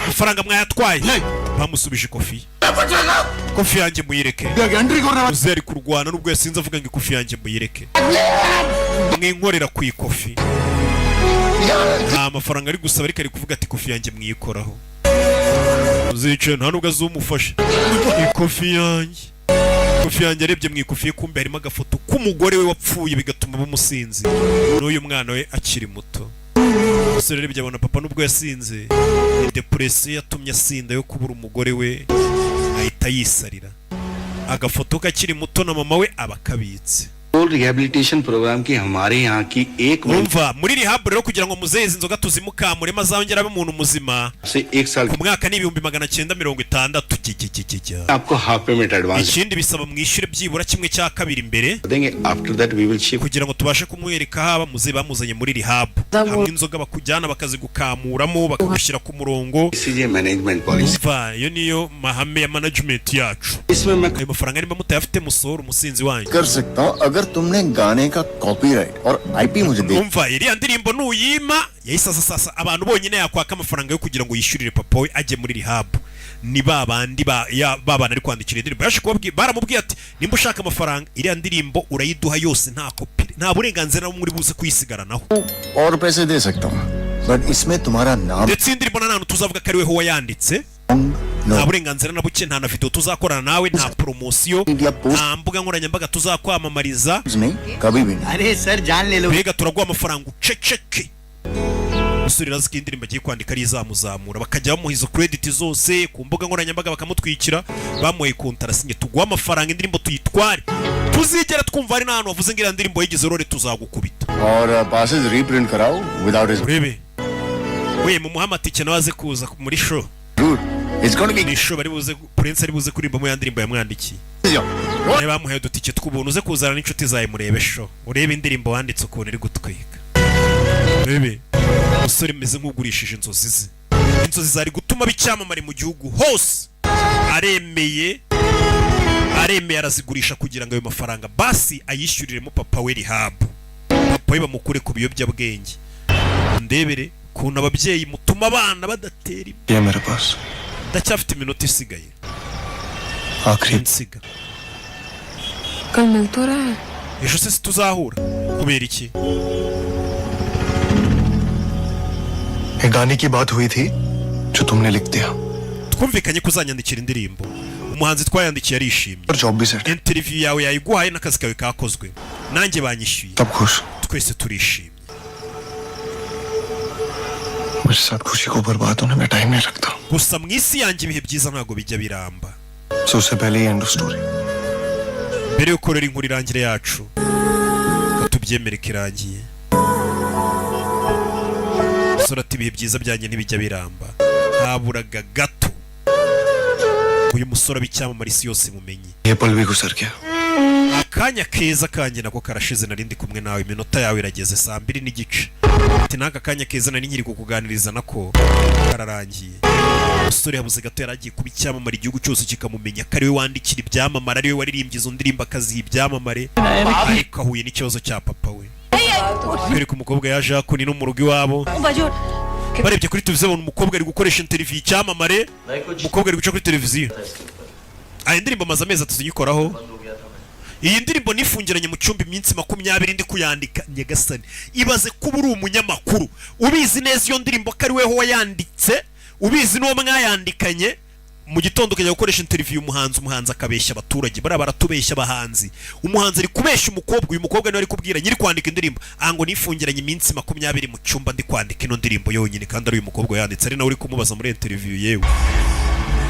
amafaranga mwayatwaye. bamusubije ikofi. ikofi yanjye muyireke. uzari kurwana nubwo yasinze avuga ngo ikofi yanjye muyireke. mwinkorera ku ikofi. nta mafaranga ari gusaba ariko ari kuvuga ati ikofi yanjye mwikoraho. uzicaye nta nubwo azumufashe. ikofi yanjye. ikofi yanjye arebye mu ikofi ye kumbe harimo agafoto k'umugore we wapfuye bigatuma bamusinzi. n'uyu mwana we akiri muto. umusore arebye abona papa nubwo yasinze ni depression yatumye asinda yo kubura umugore we ahita yisarira. agafoto kakiri muto na mama we abakabitse. rehabilitation program ki hamare yahan ki ek umva muri rehab rero kugira ngo muzeze inzoga tuzimukamure mazongera abe umuntu muzima se 1 saal ku mwaka ni 960. आपको half payment advance ikindi bisaba mwishyure byibura kimwe cya kabiri imbere. देंगे. after that we will shift kugira ngo tubashe kumwereka haba muze bamuzanye muri rehab. hamwe inzoga bakujyana bakazigukamuramo bakagushyira ku murongo. CJ management policy. umva iyo niyo mahame ya management yacu. इसमें मैं ayo mafaranga nimba mutayafite musoro umusinzi wanyu. कर सकता हूँ अगर तुमने गाने का कॉपीराइट और आईपी मुझे दे. umva iriya ndirimbo nuyima yahise sasa abantu bonyine yakwaka amafaranga yo kugira ngo yishyurire papa we ajye muri rehab. ni babandi babana ari kwandikira indirimbo yashe kubabwira baramubwiye ati nimba ushaka amafaranga iriya ndirimbo urayiduha yose nta kopi nta burenganzira muri buze kuyisigaranaho. और पैसे दे सकता हूँ बट इसमें तुम्हारा नाम ndetse indirimbo nanone tuzavuga ko ari weho wayanditse. nta burenganzira na buke nta na video tuzakorana nawe nta promosiyo nta mbuga nkoranyambaga tuzakwamamariza. नहीं कभी भी नहीं. अरे सर जान ले लो. mbega turaguha amafaranga uceceke. umusore razi ko indirimbo agiye kwandika ari izamuzamura bakajya bamuha izo credit zose ku mbuga nkoranyambaga bakamutwikira bamuhaye kontarasinye tuguha amafaranga indirimbo tuyitware tuzigera twumva ari n'ahantu wavuze ngo iriya ndirimbo yigize rore tuzagukubita. और passes reprint कराओ without his urebe we mu muhamatike nawe aze kuza muri show. It's going to be... ni show bari buze Prince ari buze kuririmba mu yandirimbo yamwandikiye nawe bamuhaye udutike tw'ubuntu uze kuzana n'inshuti zawe murebe show urebe indirimbo wanditse ukuntu iri gutwika bebe umusore meze nk'ugurishije inzozi zari gutuma bicyamamare mu gihugu hose aremeye arazigurisha kugira ngo ayo mafaranga basi ayishyuriremo papa we rehab papa we bamukure ku biyobyabwenge ndebere kuntu ababyeyi mutuma abana badatera ये मेरे पास ndacyafite iminota isigaye आखिरी nsiga कल मिल तो रहा है ejo se tuzahura kubera iki एक गाने की बात हुई थी जो तुमने लिख दिया twumvikanye kuzanyandikira indirimbo umuhanzi twayandikiye arishimye और जॉब भी set interview yawe yayiguhaye n'akazi kawe kakozwe nanjye banyishyuye तब खुश twese turishimye मेरे साथ खुशी को बर्बाद होने में टाइम नहीं लगता gusa mu isi yanjye ibihe byiza ntabwo bijya biramba so उससे पहले ही end of story mbere yuko rero inkuru irangire yacu tubyemere ko irangiye sora ati ibihe byiza byanjye ntibijya biramba haburaga gato uyu musore abicyamamara isi yose mumenye ये पल भी गुजर गया akanya keza kanjye nako karashize narindi kumwe nawe iminota yawe irageze 2:30 ati n'aka kanya keza nari nkiri kukuganiriza nako kararangiye umusore yabuze gato yaragiye kuba icyamamara igihugu cyose kikamumenya ko ari we wandikira ibyamamare ari we waririmbye izo ndirimbo akaziha ibyamamare ariko ahuye n'ikibazo cya papa we kwereka umukobwa yaje hakuni no mu rugo iwabo barebye kuri televiziyo babona umukobwa ari gukoresha interview icyamamare umukobwa ari guca kuri televiziyo aya ndirimbo amaze amezi 3 tuyikoraho iyi ndirimbo nifungiranye mu cyumba iminsi 20 ndi kuyandika nyagasani ibaze kuba uri umunyamakuru ubizi neza iyo ndirimbo ko ari weho wayanditse ubizi n'uwo mwayandikanye mu gitondo kajya gukoresha interview umuhanzi akabeshya abaturage bara baratubeshya abahanzi umuhanzi ari kubeshya umukobwa uyu mukobwa niwe ari kubwira nyiri kwandika indirimbo ngo nifungiranye iminsi 20 mu cyumba ndi kwandika ino ndirimbo yonyine kandi ari uyu mukobwa yanditse ari nawe uri kumubaza muri interview yewe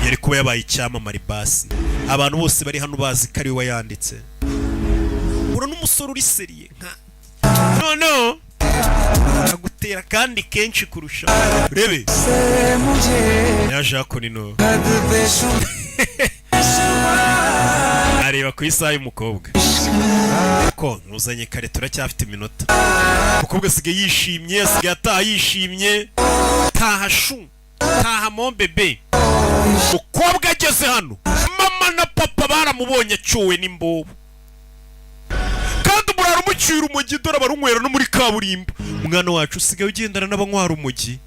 yari kuba yabaye icyamamare basi abantu bose bari hano bazi ko ari we wayanditse ura n'umusore uri seriye nka no agutera kandi kenshi kurusha rebe yaje ako nino areba ku isaha y'umukobwa ko ntuzanye kare turacyafite iminota umukobwa asigaye yishimye asigaye ataha yishimye taha mon bebe umukobwa ageze hano mama na papa baramubonye acyuwe n'imbobo kandi umurara umucyura umugi dore abarunywera no muri kaburimbo umwana wacu usigaye ugendana n'abanywara umugi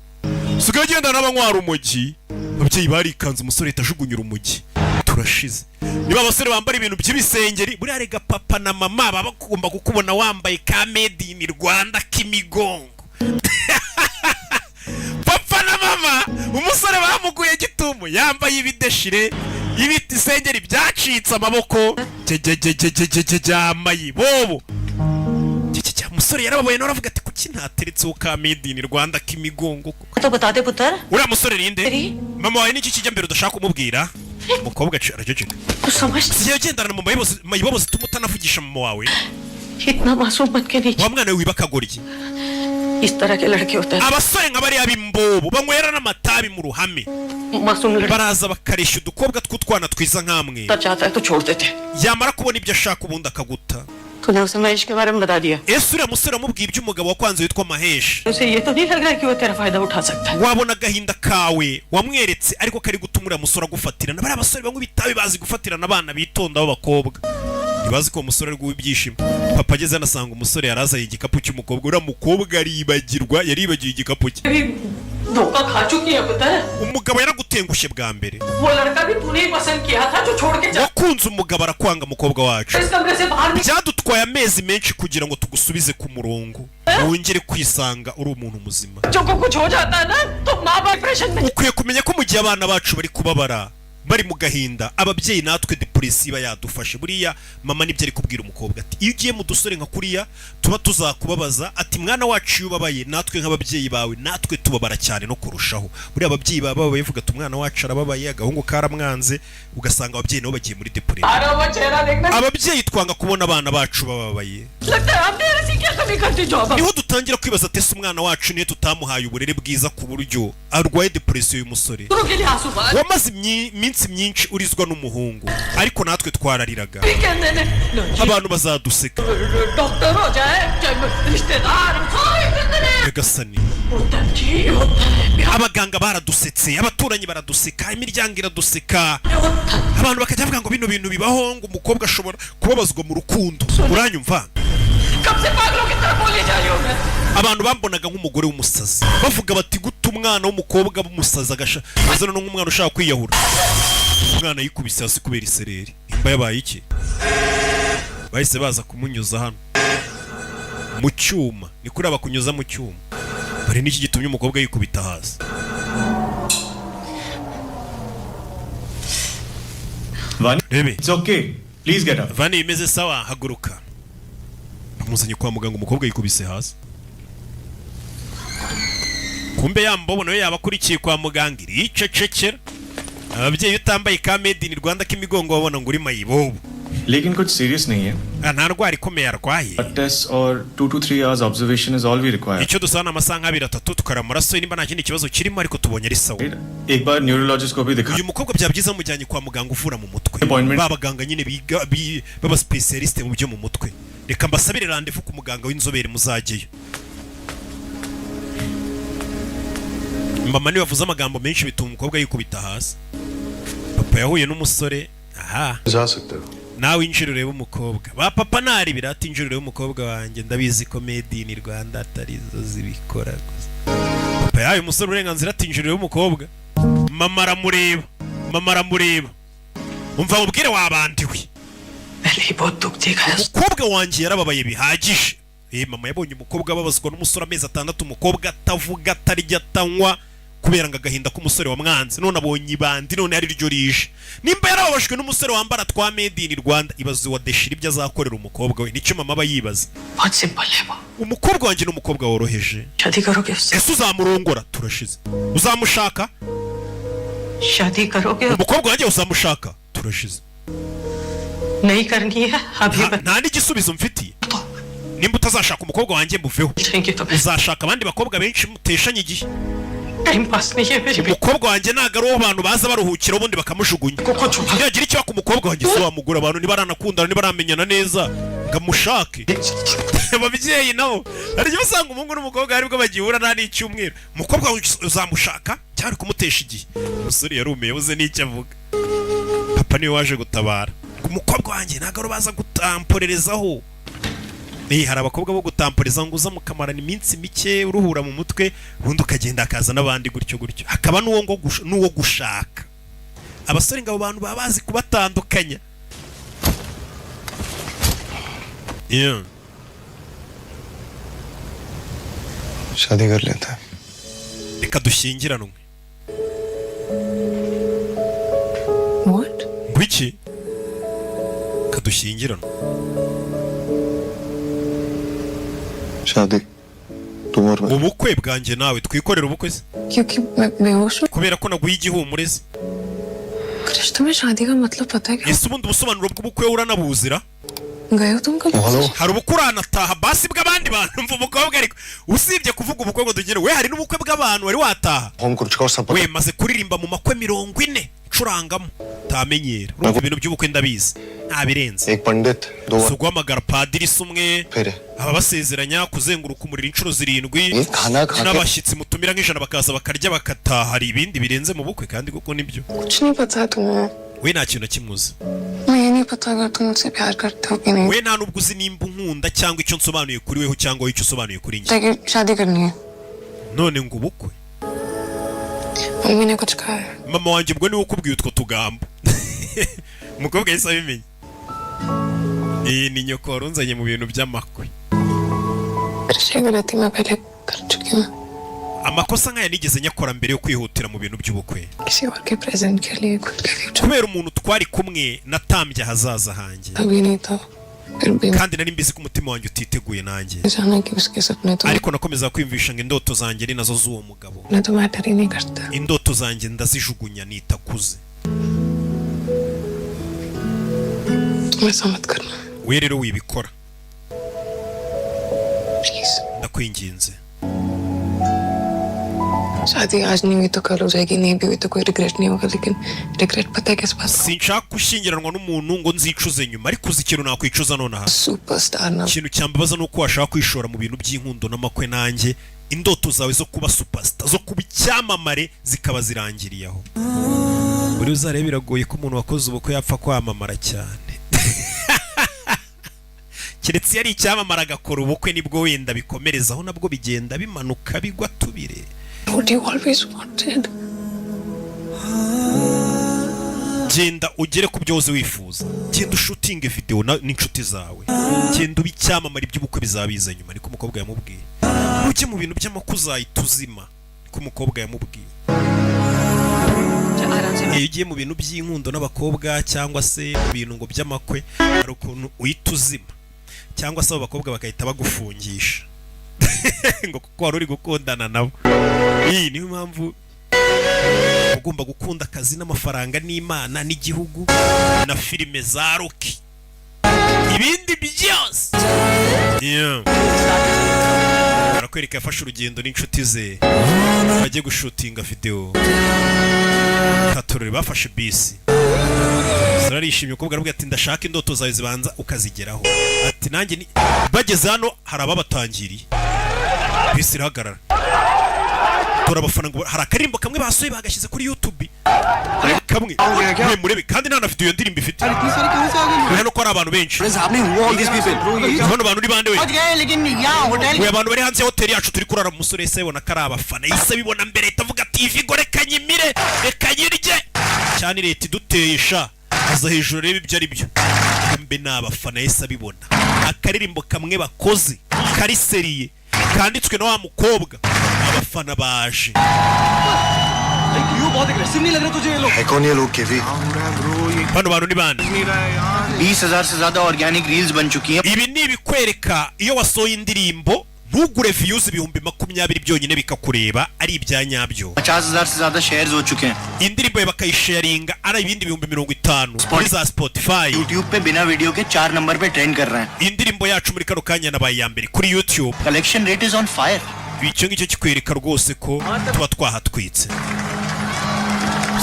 ababyeyi barikanze umusore itajugunyura umugi turashize niba abasore bambara ibintu by'ibisengeri buriya rega papa na mama baba bagomba kukubona wambaye ka made in Rwanda k'imigongo papa na mama umusore bamuguye gitumo yambaye ibideshire ibiti sengeri byacitse amaboko yambaye bobo umusore yarababoye nawe aravuga ati kuki ntateretseho ka made in Rwanda k'imigongo uriya musore ninde mama wawe n'iki kijya mbere udashaka kumubwira umukobwa araceceka sigiye ugendana na mayibobo zituma utanavugisha mama wawe wa mwana we wiba akagoryi abasore nka bariya b'imbobo banywera n'amatabi mu ruhame baraza bakareshya udukobwa tw'utwana twiza nk'amwe yamara kubona ibyo ashaka ubundi akaguta ese uriya musore amubwiye iby'umugabo wakwanze witwa Mahesh wabona agahinda kawe wamweretse ariko kari gutuma uriya musore agufatirana bariya basore banywa ibitabi bazi gufatirana abana bitonda b'abakobwa ntibazi ko uwo musore ari guha ibyishimo papa ageze anasanga umusore yarazaye igikapu cy'umukobwa uriya mukobwa yaribagiwe igikapu cye umugabo yaragutengushye bwa mbere wakunze umugabo arakwanga umukobwa wacu byadutwaye amezi menshi kugira ngo tugusubize ku murongo wongere kwisanga uri umuntu muzima ukwiye kumenya ko mu gihe abana bacu bari kubabara bari mu gahinda ababyeyi natwe depression iba yadufashe. Buriya mama nibyo ari kubwira umukobwa ati iyo ugiye mu dusore nka kuriya tuba tuzakubabaza, ati mwana wacu yubabaye natwe nk'ababyeyi bawe natwe tubabara cyane no kurushaho. Buriya ababyeyi baba bavuga ati umwana wacu arababaye, agahungu karamwanze, ugasanga ababyeyi nabo bagiye muri depression. Ababyeyi twanga kubona abana bacu bababaye. Niho dutangira kwibaza ati ese umwana wacu niyo tutamuhaye uburere bwiza ku buryo arwaye depression y'umusore. Wamaze iminsi myinshi urizwa n'umuhungu ariko natwe twarariraga. Abantu bazaduseka. Gasani. Abaganga baradusetse, abaturanyi baraduseka, imiryango iraduseka. Abantu bakajya bavuga ngo bino bintu bibaho, ngo umukobwa ashobora kubabazwa mu rukundo. Uranyumva? Abantu bambonaga nk'umugore w'umusazi, bavuga bati guta umwana w'umukobwa w'umusazi azana nk'umwana ushaka kwiyahura. Umwana yikubise hasi kubera isereri. Imba yabaye iki? Bahise baza kumunyuza hano mu cyuma. Ni kuri abakunyuza mu cyuma. Bari n'iki gitumye umukobwa yikubita hasi. Vani, it's okay. Please get up. Vani imeze sawa, haguruka. Bamuzanye kwa muganga, umukobwa yikubise hasi. Kumbe yambobo nawe yabakurikiye kwa muganga iricecekera. Ababyeyi utambaye ka made in Rwanda k'imigongo babona ngo uri mayibobo. लेकिन कुछ serious नहीं है. Nta ndwara ikomeye arwaye. Blood tests or 2 to 3 hours observation is all we require. Icyo dusana amasaha 2-3 tukara amaraso nimba nta kindi kibazo kirimo ariko tubonye ari sawa. एक बार neurologist को भी दिखा. Uyu mukobwa byabyiza mujyanye kwa muganga uvura mu mutwe. Babaganga nyine biga baba specialist mu byo mu mutwe. Reka mbasabire rendezvous ku muganga w'inzobere muzageyo. Mama niwe yavuze amagambo menshi bituma umukobwa yikubita hasi. Papa yahuye n'umusore. Aha. जा सकते हो. Nawe injiro ureba umukobwa. Ba papa nari birati injiro ureba umukobwa wanjye ndabizi ko made in Rwanda atari zo zibikora gusa. Papa yahaye umusore uburenganzira ati injiro ureba umukobwa. Mama aramureba. Umva mubwire wabandiwe. Umukobwa wanjye yarababaye bihagije. Mama yabonye umukobwa babazwa n'umusore amezi 6, umukobwa atavuga atarya atanywa kubera ngo agahinda k'umusore wa mwanzi. None abonye ibandi, none ari ryo rije. Nimba yarababajwe n'umusore wambara twa made in Rwanda, ibaze wa deshira ibyo azakorera umukobwa we. Nicyo mama bayibaza. Umukobwa wanjye n'umukobwa woroheje. Ese uzamurongora? Turashize. Uzamushaka? Umukobwa wanjye uzamushaka? Turashize. Nta n'igisubizo mfitiye. Nimba utazashaka umukobwa wanjye muveho. Uzashaka abandi bakobwa benshi muteshanye igihe. Umukobwa wanjye ntago ari uwo abantu baza baruhukira ubundi bakamujugunya. Yagira icyo umukobwa wanjye se wamugura abantu nibaranakundana nibaramenyana neza ngamushake. Ababyeyi nabo hari igihe usanga umuhungu n'umukobwa aribwo bagihura nta n'icyumweru. Umukobwa uzamushaka cyari kumutesha igihe. Umusore yarumiye yabuze n'icyo avuga. Papa niwe waje gutabara. Umukobwa wanjye ntago ari baza gutamporerezaho. Hari abakobwa bo gutamporeza ngo uza mukamarana iminsi mike uruhura mu mutwe ubundi ukagenda akaza n'abandi gutyo. Hakaba n'uwo gushaka. Abasore ngabo bantu baba bazi kubatandukanya. शादी कर लेता है. Reka dushyingiranwe. What? Biki? Reka dushyingiranwe. शादी तुम और मैं. Ubukwe bwanjye nawe twikorera ubukwe se? क्योंकि मैं बेहोश हूँ। Kubera ko naguye igihumure se. Krishna तुम्हें शादी का मतलब पता है क्या? Ese ubundi ubusobanuro bw'ubukwe uranabuzira? गए हो तुम कब? Hari ubukwe uranataha basi bw'abandi bantu mva umukobwa ariko usibye kuvuga ubukwe ngo tugire we hari n'ubukwe bw'abantu wari wataha. हम कुछ और सब. We maze kuririmba mu makwe 40 curangamo tamenyera. Urumva ibintu by'ubukwe ndabizi. Ntabirenze. एक पंडित दो. So guhamagara padiri sumwe. फिर aba basezeranya kuzenguruka umuriro inshuro 7 खाना n'abashyitsi mutumira nk'ijana bakaza bakarya bakataha. Hari ibindi birenze mu bukwe kandi koko nibyo. कुछ नहीं पता है तुम्हें। We nta kintu kimuzi. मैं ये नहीं पता अगर तुम मुझसे प्यार करते हो कि नहीं। We nta nubwo uzi nimba unkunda cyangwa icyo nsobanuye kuri weho cyangwa icyo usobanuye kuri njye. लेकिन शादी करनी है। None ngo ubukwe. मम्मी ने कुछ कहा है। Mama wanjye ubwo niwe ukubwiye utwo tugambo. Umukobwa yahise abimenya. Ni nyoko warunzanye mu bintu by'amakwe. गलती मैं पहले कर चुकी हूँ। amakosa nk'aya nigeze nyakora mbere yo kwihutira mu bintu by'ubukwe किसी और के प्रेजेंट के लिए खुद के future kubera umuntu twari kumwe natambye ahazaza hanjye अभी नहीं था फिर भी kandi nari mbizi ko umutima wanjye utiteguye nanjye जाना कि उसके सपने तो ariko nakomeza kwiyumvisha ngo indoto zanjye ni nazo z'uwo mugabo मैं तो मैटर ही नहीं करता indoto zanjye ndazijugunya nitakuze तुम ऐसा मत करना we rero wibikora please ndakwinginze शादी आज नहीं हुई तो कल हो जाएगी नहीं भी हुई तो कोई रिग्रेट नहीं होगा लेकिन रिग्रेट पता है किस बात का sinshaka gushyingiranwa n'umuntu ngo nzicuze nyuma ariko uzi ikintu nakwicuza nonaha superstar ना ikintu cyambabaza ni uko washaka kwishora mu bintu by'inkundo n'amakwe nanjye indoto zawe zo kuba superstar zo kuba icyamamare zikaba zirangiriye aho buri uzarebe biragoye ko umuntu wakoze ubukwe yapfa kwamamara cyane keretse yari icyamamara agakora ubukwe nibwo wenda bikomerezaho nabwo bigenda bimanuka bigwa tubire what you always wanted genda ugere ku byo wifuza genda ushutinge video n'inshuti zawe genda ubi icyamamare iby'ubukwe bizabiza nyuma niko umukobwa yamubwiye ujye mu bintu by'amakuza ituzima niko umukobwa yamubwiye iyo ugiye mu bintu by'inkundo n'abakobwa cyangwa se mu bintu ngo by'amakwe hari ukuntu uhita uzima cyangwa se abo bakobwa bagahita bagufungisha ngo kuko wari uri gukundana nabo iyi niyo mpamvu ugomba gukunda akazi n'amafaranga n'Imana n'igihugu na filime za Rocky ibindi byose arakwereka yafashe urugendo n'inshuti ze bajye gushutinga video katorore bafashe bisi zarishimye ukobwa aravuga ati ndashaka indoto zawe zibanza ukazigeraho ati nanjye bageze hano hari ababatangiriye bisi irahagarara tora abafana ngo hari akarimbo kamwe basoye bagashyize kuri YouTube kamwe we murebe kandi nta na video yo ndirimbo ifite hano ko ari abantu benshi hano abantu uri bande we we abantu bari hanze ya hotel yacu turi kurara mu musore se yibona kari abafana yise bibona mbere itavuga ati ivigo reka nyimire reka nyirye cyane leta iduteyesha aza hejuru rebe ibyo ari byo mbe n'abafana yise bibona akaririmbo kamwe bakoze kari seriye kanditswe na wa mukobwa abafana baje है कौन ये लोग केवी bano bantu ni bande 20,000 से ज्यादा organic reels बन चुकी हैं ibi ni ibikwereka iyo wasohoye indirimbo ntugure views 20,000 byonyine bikakureba ari ibya nyabyo 50,000 से ज्यादा शेयर्स हो चुके हैं indirimbo ye bakayisharinga ari ibindi 50,000 kuri za Spotify YouTube पे बिना वीडियो के 4 नंबर पे ट्रेंड कर रहे हैं indirimbo yacu muri kano kanya nabaye ya mbere kuri YouTube collection rate is on fire icyo ngicyo kikwereka rwose ko tuba twahatwitse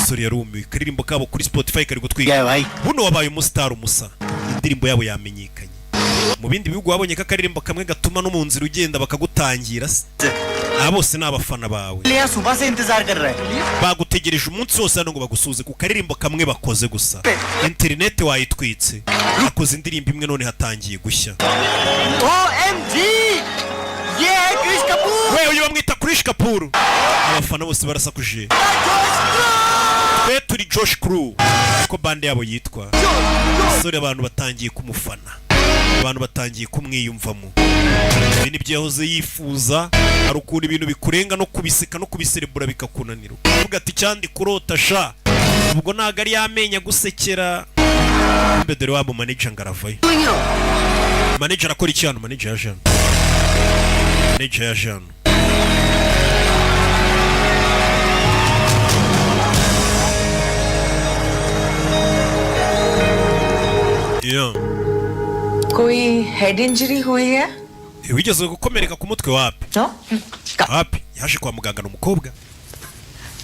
sori yarumiwe karirimbo kabo kuri Spotify kari gutwika भाई buno wabaye umustar umusa indirimbo yabo yamenyekanye mu bindi bihugu wabonye ko akaririmbo kamwe gatuma no mu nzira ugenda bakagutangira se aba bose ni abafana bawe लिया सुबह से इंतजार कर रहा है bagutegereje umunsi wose hano ngo bagusuze ku karirimbo kamwe bakoze gusa internet wayitwitse akoze indirimbo imwe none hatangiye gushya OMG ये है क्रिश Kapoor we uyu bamwita Krish Kapoor abafana bose barasakuje twe turi Josh Crew ko bande yabo yitwa sore abantu batangiye kumufana abantu batangiye kumwiyumvamo ibi nibyo yahoze yifuza hari ukuntu ibintu bikurenga no kubiseka no kubiserebura bikakunanira uvuga ati cyandi kurota sha ubwo ntago ari yamenya gusekera mbe dore wabo manager ngaravayo manager akora iki hano manager ya Jean manager ya Jean कोई head injury हुई है wigeze gukomereka ku mutwe wapi no wapi yaje kwa muganga n'umukobwa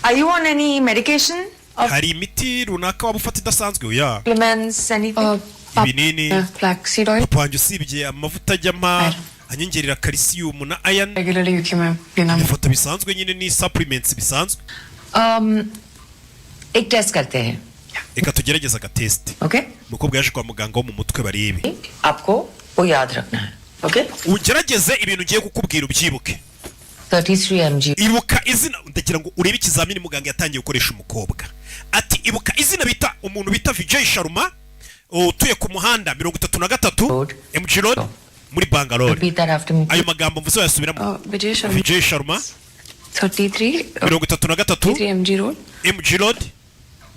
are you on any medication or hari imiti runaka waba ufata idasanzwe oya supplements anything ibinini flaxseed oil papa wanjye usibye amavuta ajyama anyongerera calcium na iron regularly UK में लेना bifata bisanzwe nyine ni supplements bisanzwe एक टेस्ट करते हैं reka tugerageze agatest okay umukobwa yaje kwa muganga wo mu mutwe barebe आपको वो याद रखना है okay ugerageze ibintu ugiye kukubwira ubyibuke 33 mg ibuka izina ndagira ngo urebe ikizamini muganga yatangiye gukoresha umukobwa ati ibuka izina bita umuntu bita Vijay Sharma utuye ku muhanda 33 MG Road muri Bangalore repeat that after me ayo magambo mvuze yasubiramo Vijay Sharma Vijay Sharma 33 33 MG Road. MG Road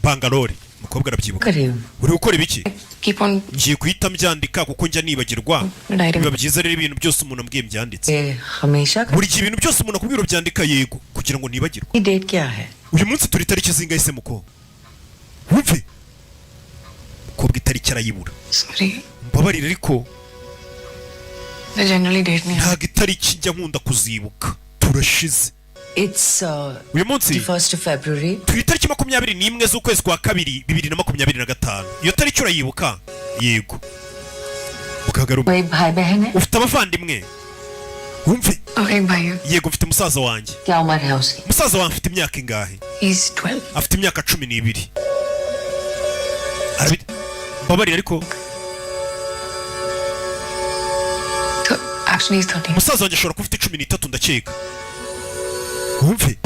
Bangalore. Umukobwa arabyibuka. Uri gukora ibiki? Keep on. Ngiye kuhita mbyandika kuko njya nibagirwa. Biba byiza rero ibintu byose umuntu ambwiye byanditse. Buri gihe ibintu byose umuntu akubwira byandika yego kugira ngo nibagirwe. Date क्या है? Uyu munsi turi tariki zingahe se muko? Wumve. Mukobwa itariki arayibura. Sorry. Mbabarira ariko. I generally date नहीं. Ntago itariki njya nkunda kuzibuka. Turashize. It's uyu munsi the 1st of February. Turi tariki 21 z'ukwezi kwa kabiri 2025. Iyo tariki urayibuka? Yego. Ukagaruka. Koई भाई बहन है? Ufite abavandimwe? Wumve. Okay, bhai. Yego mfite musaza wanjye. क्या उम्र है उसकी? Musaza wanjye afite imyaka ingahe? He's 12. Afite imyaka 12. Mbabarira ariko. Actually he's 13. Musaza wanjye ashobora kuba afite 13 ndakeka. Wumve.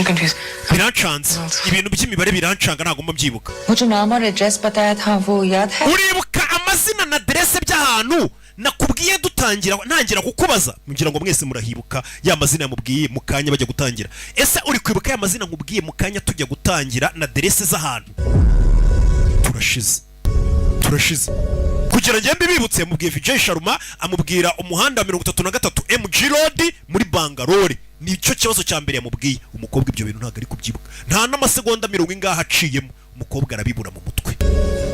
Birancanze. Ibintu by'imibare birancanga ntago mbyibuka. वो जो नाम और एड्रेस बताया था वो याद है? Uribuka amazina na adresse by'ahantu nakubwiye dutangira ntangira kukubaza mugira ngo mwese murahibuka ya mazina yamubwiye mukanya bajya gutangira. Ese uri kwibuka ya mazina nkubwiye mukanya tujya gutangira na adresse z'ahantu? Turashize. Kugira ngo mbibibutse mubwiye Vijay Sharma amubwira umuhanda 33 MG Road muri Bangalore. Nicyo kibazo cya mbere yamubwiye. Umukobwa ibyo bintu ntago ari kubyibuka. Nta n'amasegonda 20 ngaha aciyemo. Umukobwa arabibura mu mutwe.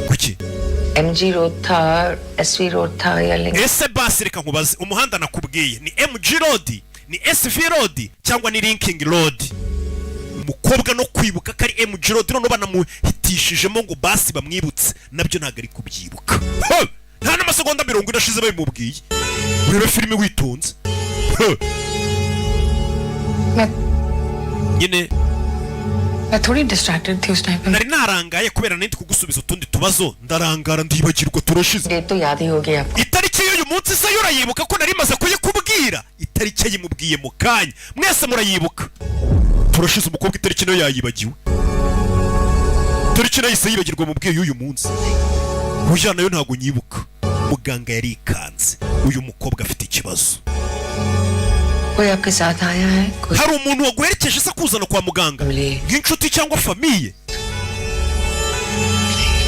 Kuki? MG Road था, SV Road था या link? Ese basi reka nkubaze umuhanda nakubwiye ni MG Road, ni SV Road cyangwa ni Linking Road? Umukobwa no kwibuka kari MG Road none banamuhitishijemo ngo basi bamwibutse nabyo ntago ari kubyibuka. Nta n'amasegonda 20 ndashize babimubwiye. Urebe filime witonze. Nyine मैं थोड़ी distracted थी उस टाइम पे. nari narangaye kubera nindi kugusubiza utundi tubazo ndarangara ndibagirwa turashize. Date तो याद ही होगी आपको. Itariki y'uyu munsi se yurayibuka ko nari maze kuyikubwira. Itariki yimubwiye mu kanya. Mwese murayibuka. Turashize umukobwa itariki nayo yayibagiwe. Itariki nayo se yibagirwa mubwiye y'uyu munsi. Uya nayo ntago nyibuka. Muganga yari ikanze. Uyu mukobwa afite ikibazo. कोई आपके साथ आया है? कोई? Hari umuntu waguherekeje se kuzana kwa muganga? Nk'inshuti cyangwa famiye?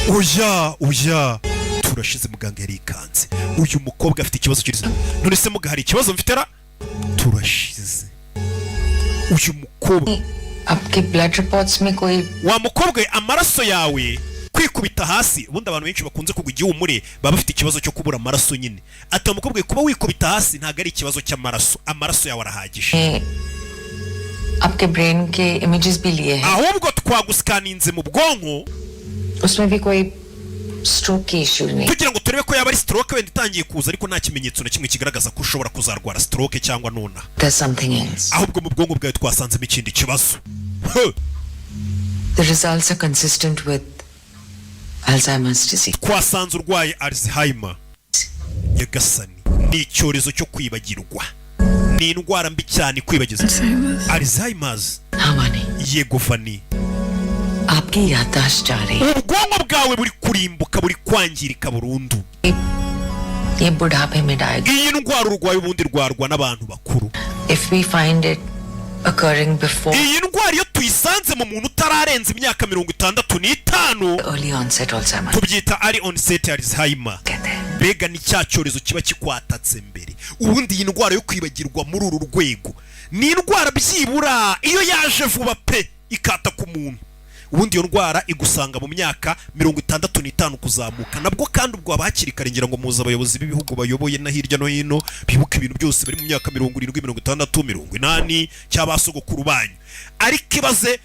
Oya. Turashize muganga yari ikanze. Uyu mukobwa afite ikibazo cy'iriza. None se muga hari ikibazo mfitera? Turashize. Uyu mukobwa. आपके blood reports में कोई? Wa mukobwa amaraso yawe kwikubita hasi ubundi abantu benshi bakunze kugwa igihumure baba bafite ikibazo cyo kubura amaraso nyine. Ati umukobwa kuba wikubita hasi ntago ari ikibazo cy'amaraso. Amaraso yawe arahagije. आपके brain के images भी लिए हैं. Ahubwo twaguskaninze mu bwonko. उसमें भी कोई stroke issue नहीं. Tugira ngo turebe ko yaba ari stroke wenda itangiye kuza ariko nta kimenyetso na kimwe kigaragaza ko ushobora kuzarwara stroke cyangwa nona. There's something else. Ahubwo mu bwonko bwawe twasanzemo ikindi kibazo. The results are consistent with Alzheimer's disease. Twasanze urwaye Alzheimer. Yagasani ni icyorezo cyo kwibagirwa. Ni indwara mbi cyane kwibagiza. Alzheimer's. Hamani. Yego Fani. आपकी याददाश्त जा रही है. Ubwonko bwawe buri kurimbuka buri kwangirika burundu. ये बुढ़ापे में diagnose. Iyi ndwara urwaye ubundi rwarwa n'abantu bakuru. If we find it occurring before. Iyi ndwara iyo tuyisanze mu muntu utararenza imyaka 65. Early onset Alzheimer's. Tubyita early onset Alzheimer. Bega ni cya cyorezo kiba kikwatatse mbere. Ubundi iyi ndwara yo kwibagirwa muri uru rwego ni indwara byibura iyo yaje vuba pe ikata ku muntu. Ubundi iyo ndwara igusanga mu myaka 65 kuzamuka. Nabwo kandi ubwo abakiri karengera ngo muza abayobozi b'ibihugu bayoboye na hirya no hino bibuka ibintu byose bari mu myaka 70, 60, 80 cy'abasogokuru banyu. Ariko ibaze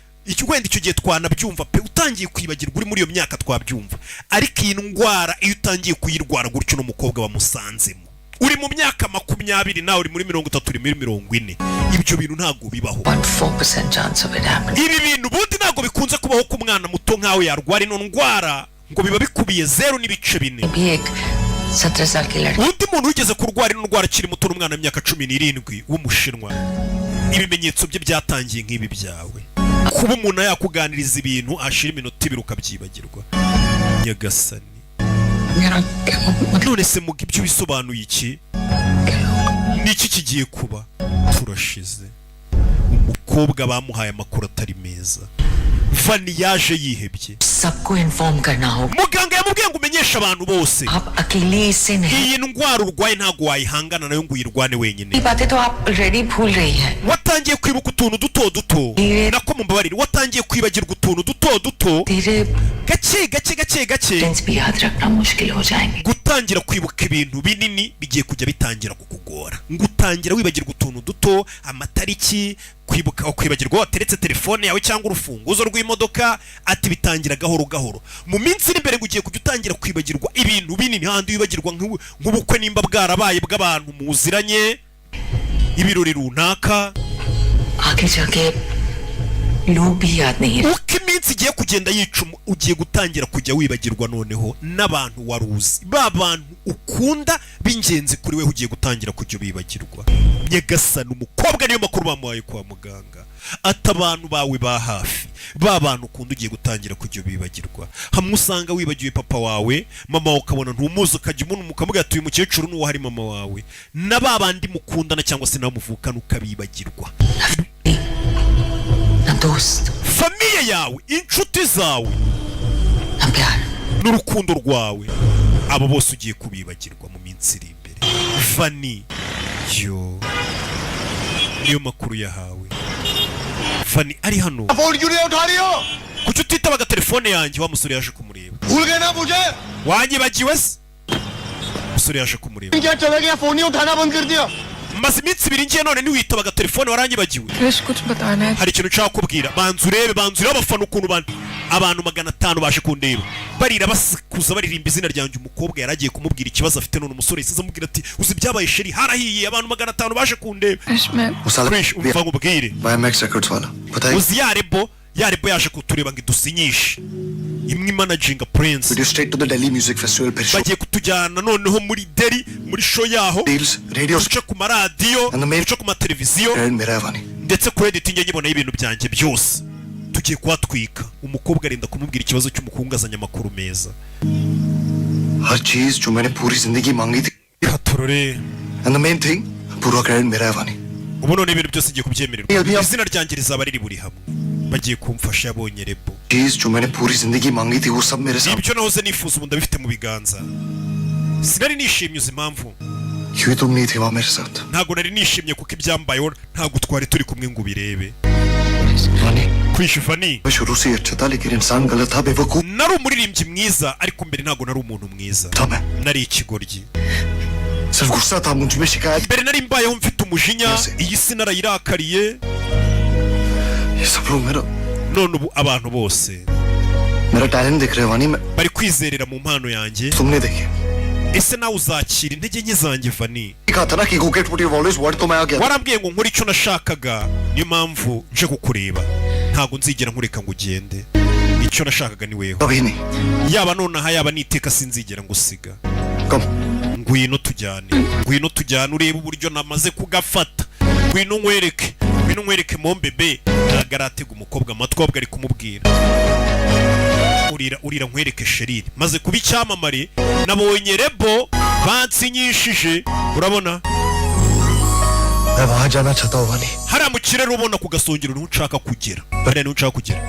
wenda icyo gihe twanabyumva pe utangiye kwibagirwa uri muri iyo myaka twabyumva. Ariko iyi ndwara iyo utangiye kuyirwara gutyo n'umukobwa bamusanzemo uri mu myaka 20 nawe uri muri 30 uri muri 40, ibyo bintu ntago bibaho. 4% chance of it happening. Ibi bintu bundi ntago bikunze kubaho ku mwana muto nkawe yarwara ino ndwara ngo biba bikubiye 0 n'ibice 4. भी एक 17 साल की लड़की. Undi muntu ugeze kurwara ino ndwara akiri muto n'umwana w'imyaka 17 w'umushinwa. Ibimenyetso bye byatangiye nk'ibi byawe. Kuba umuntu yakuganiriza ibintu ashira iminota 2 ukabyibagirwa. Nyagasani. None se muga ibyo bisobanuye iki? Niki kigiye kuba? Turashize. umukobwa bamuhaye amakuru atari meza. Vani yaje yihebye. सबको इन्फॉर्म करना होगा. Muganga yamubwiye ngo umenyeshe abantu bose. आप अकेले इससे नहीं. Iyi ndwara urwaye ntago wayihangana nayo ngo uyirwane wenyine. ये बातें तो आप ऑलरेडी भूल रही हैं. Watangiye kwibuka utuntu duto duto. Nako mumbabarire, watangiye kwibagirwa utuntu duto duto. Gake. भी याद रखना मुश्किल हो जाएंगे. Gutangira kwibuka ibintu binini bigiye kujya bitangira kukugora. Ngutangira wibagirwa utuntu duto, amatariki, kwibagirwa wateretse telefone yawe cyangwa urufunguzo rw'imodoka, ati bitangira gahoro gahoro. Mu minsi iri imbere ugiye kujya utangira kwibagirwa ibintu binini, handi wibagirwa nk'ubukwe nimba bwarabaye bw'abantu muziranye, ibirori runaka. आगे जाके लोग भी याद नहीं रहे. Uko iminsi igiye kugenda yicuma, ugiye gutangira kujya wibagirwa noneho n'abantu waruzi, ba bantu ukunda b'ingenzi kuri wewe ugiye gutangira kujya bibagirwa. Nyagasani umukobwa niyo makuru bamuhaye kwa muganga, ati abantu bawe ba hafi, ba bantu ukunda ugiye gutangira kujya bibagirwa. Hamwe usanga wibagiwe papa wawe, mama wawe ukabona ntumuzi, ukajya umuntu mukamuga ati uyu mukecuru n'uwo hari mama wawe, na ba bandi mukundana cyangwa se namuvukana ukabibagirwa. दोस्त, Famiye yawe, inshuti zawe, ना प्यार. n'urukundo rwawe, abo bose ugiye kubibagirwa mu minsi iri imbere. Vani yo niyo makuru yahawe. Vani ari hano. Phone क्यों नहीं उठा रही हो? Kuki utitabaga telefone yanjye? Wa musore yaje kumureba. भूल गए ना मुझे? Wanyibagiwe se? Musore yaje kumureba. क्या चला गया? फोन ही उठाना बंद कर दिया. Maze iminsi ibiri ngiye none niwitabaga telefone waranyibagiwe. कृष कुछ बताना है. Hari ikintu nshaka kubwira. Banza urebe abafana ukuntu abantu 500 baje kundeba. Barira basikuza baririmba izina ryanjye. Umukobwa yaragiye kumubwira ikibazo afite none umusore yisize amubwira ati uzi byabaye sheri harahiye abantu 500 baje kundeba. Krish umva ngubwire. Biomax records वाला बताइए. Uzi yarebo yaje kutureba ngo idusinyishe. Imwe managing prince. Video straight to the Delhi music festival फिर show. Bagiye kutujyana noneho muri Delhi muri show yaho. Deals radio Uce ku maradiyo, uce ku mateleviziyo, मेरा वानी. ndetse credit njye nyibona y'ibintu byanjye byose. Tugiye kwatwika. Umukobwa arinda kumubwira ikibazo cy'umukungazanya amakuru meza. हर चीज जो मैंने पूरी जिंदगी मांगी थी. Katorore. And the main thing, पूरा क्रेडिट मेरा है वानी. Ubu none ibintu byose ngiye kubyemererwa. Izina ryanjye rizaba riri buri hamwe. Bagiye kumfasha yabonye rebo. चीज जो मैंने पूरी जिंदगी मांगी थी वो सब मेरे साथ. Ibyo nahoze nifuza ubu ndabifite mu biganza. Sinari nishimye uzi impamvu. क्यों तुम नहीं थे वहाँ मेरे साथ? Ntago nari nishimye kuko ibyambayeho ntago twari turi kumwe ngo ubirebe. Krish Vani. मैं शुरू से अच्छा था लेकिन इंसान गलत था बेवकूफ. Nari umuririmbyi mwiza ariko mbere ntago nari umuntu mwiza. Nari ikigoryi. सिर्फ गुस्सा था मुझ में शिकायत. Mbere nari mbayeho mfite umujinya, iyi si narayirakariye. ये सब लोग मेरा None ubu abantu bose मेरा टैलेंट देख रहे हैं वानी. bari kwizerera mu mpano yanjye. तुमने देखे. Ese nawe uzakira intege nke zanjye Vani? कहा था ना कि go get what you always want तो मैं आ गया. Warambwiye ngo nkore icyo nashakaga, niyo mpamvu nje kukureba. Ntago nzigera nkureka ngo ugende. Icyo nashakaga ni weho. कभी नहीं. Yaba nonaha yaba niteka sinzigera ngusiga. Come. Ngwino tujyane urebe uburyo namaze kugafata. Ngwino nkwereke mombebe. Nagaratega umukobwa amatwabwa ari kumubwira. Urira nkwereke Sheriri. Maze kuba icyamamare nabonye rebo bansinyishije. Urabona? मैं वहाँ जाना चाहता हूँ वानी. Hariya mu kirere ubona ku gasongero niho nshaka kugera. Hariya niho nshaka kugera.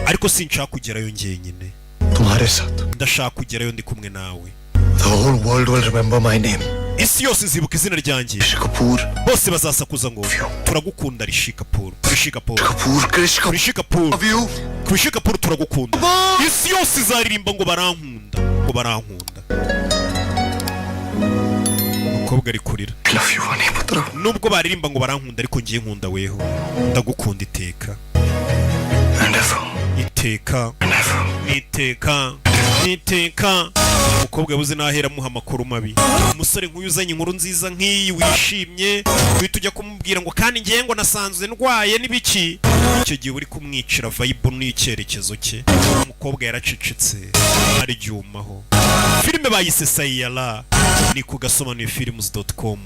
Ariko sinshaka kugerayo njyenyine. तुम्हारे साथ. Ndashaka kugerayo ndi kumwe nawe. The whole world will remember my name. Isi yose izibuka izina ryanjye. Rishi Kapoor. Bose bazasakuza ngo turagukunda Rishi Kapoor. Rishi Kapoor. Rishi Kapoor. Love you. Rishi Kapoor turagukunda. Isi yose izaririmba ngo barankunda. Umukobwa ari kurira. Love you वानी पुत्र. Nubwo baririmba ngo barankunda ariko ngiye nkunda weho. Ndagukunda iteka. And ever. Iteka. Niteka. Umukobwa yabuze nahera muha amakuru mabi. Umusore nk'uyu uzanye inkuru nziza nk'iyi wishimye, uhita ujya kumubwira ngo kandi ngiye ngo nasanzwe ndwaye n'ibiki. Icyo gihe uri kumwicira vibe n'icyerekezo cye. Umukobwa yaracecetse aryumaho. Filime bayise Sayala ni ku gasobanuye films.com.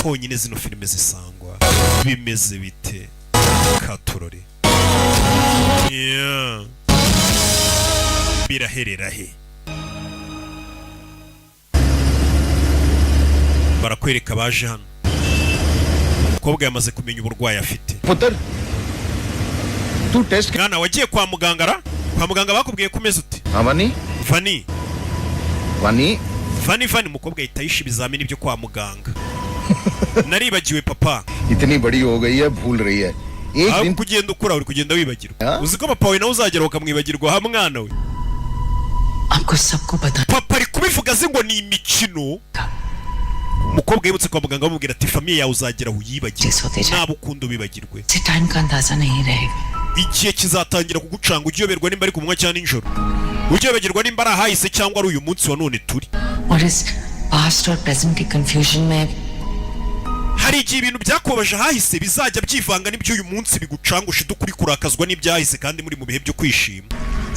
Honyine zino filime zisangwa. Bimeze bite? Katorore. Yeah. Biraherera he? Barakwereka baje hano. Umukobwa yamaze kumenya uburwayi afite. पुत्र तू test mwana wagiye kwa muganga ra kwa muganga bakubwiye kumeze ute Vani Vani Vani Vani umukobwa ahita yisha ibizamini byo kwa muganga naribagiwe papa इतनी बड़ी हो गई है भूल रही है एक aho दिन kugenda ukura uri kugenda wibagirwa Ah? uzi ko papa wawe nawe uzagera ukamwibagirwa ha mwana we आपको सबको पता papa ari kubivuga azi ngo ni imikino umukobwa yibutse kwa muganga bamubwira ati famiye yawe uzagera uyibagirwe naba ukunda ubibagirwe से टाइम का अंदाजा नहीं रहेगा igihe kizatangira kugucanga ugiyoberwa nimba ari ku manywa cyangwa nijoro ugiyoberwa nimba ari ahahise cyangwa ari uyu munsi wa none turi और इस पास्ट और प्रेजेंट की कंफ्यूजन में hari igihe ibintu byakubabaje ahahise bizajya byivanga n'iby'uyu munsi bigucangusha idukuri kurakazwa n'ibyahise kandi muri mu bihe byo kwishima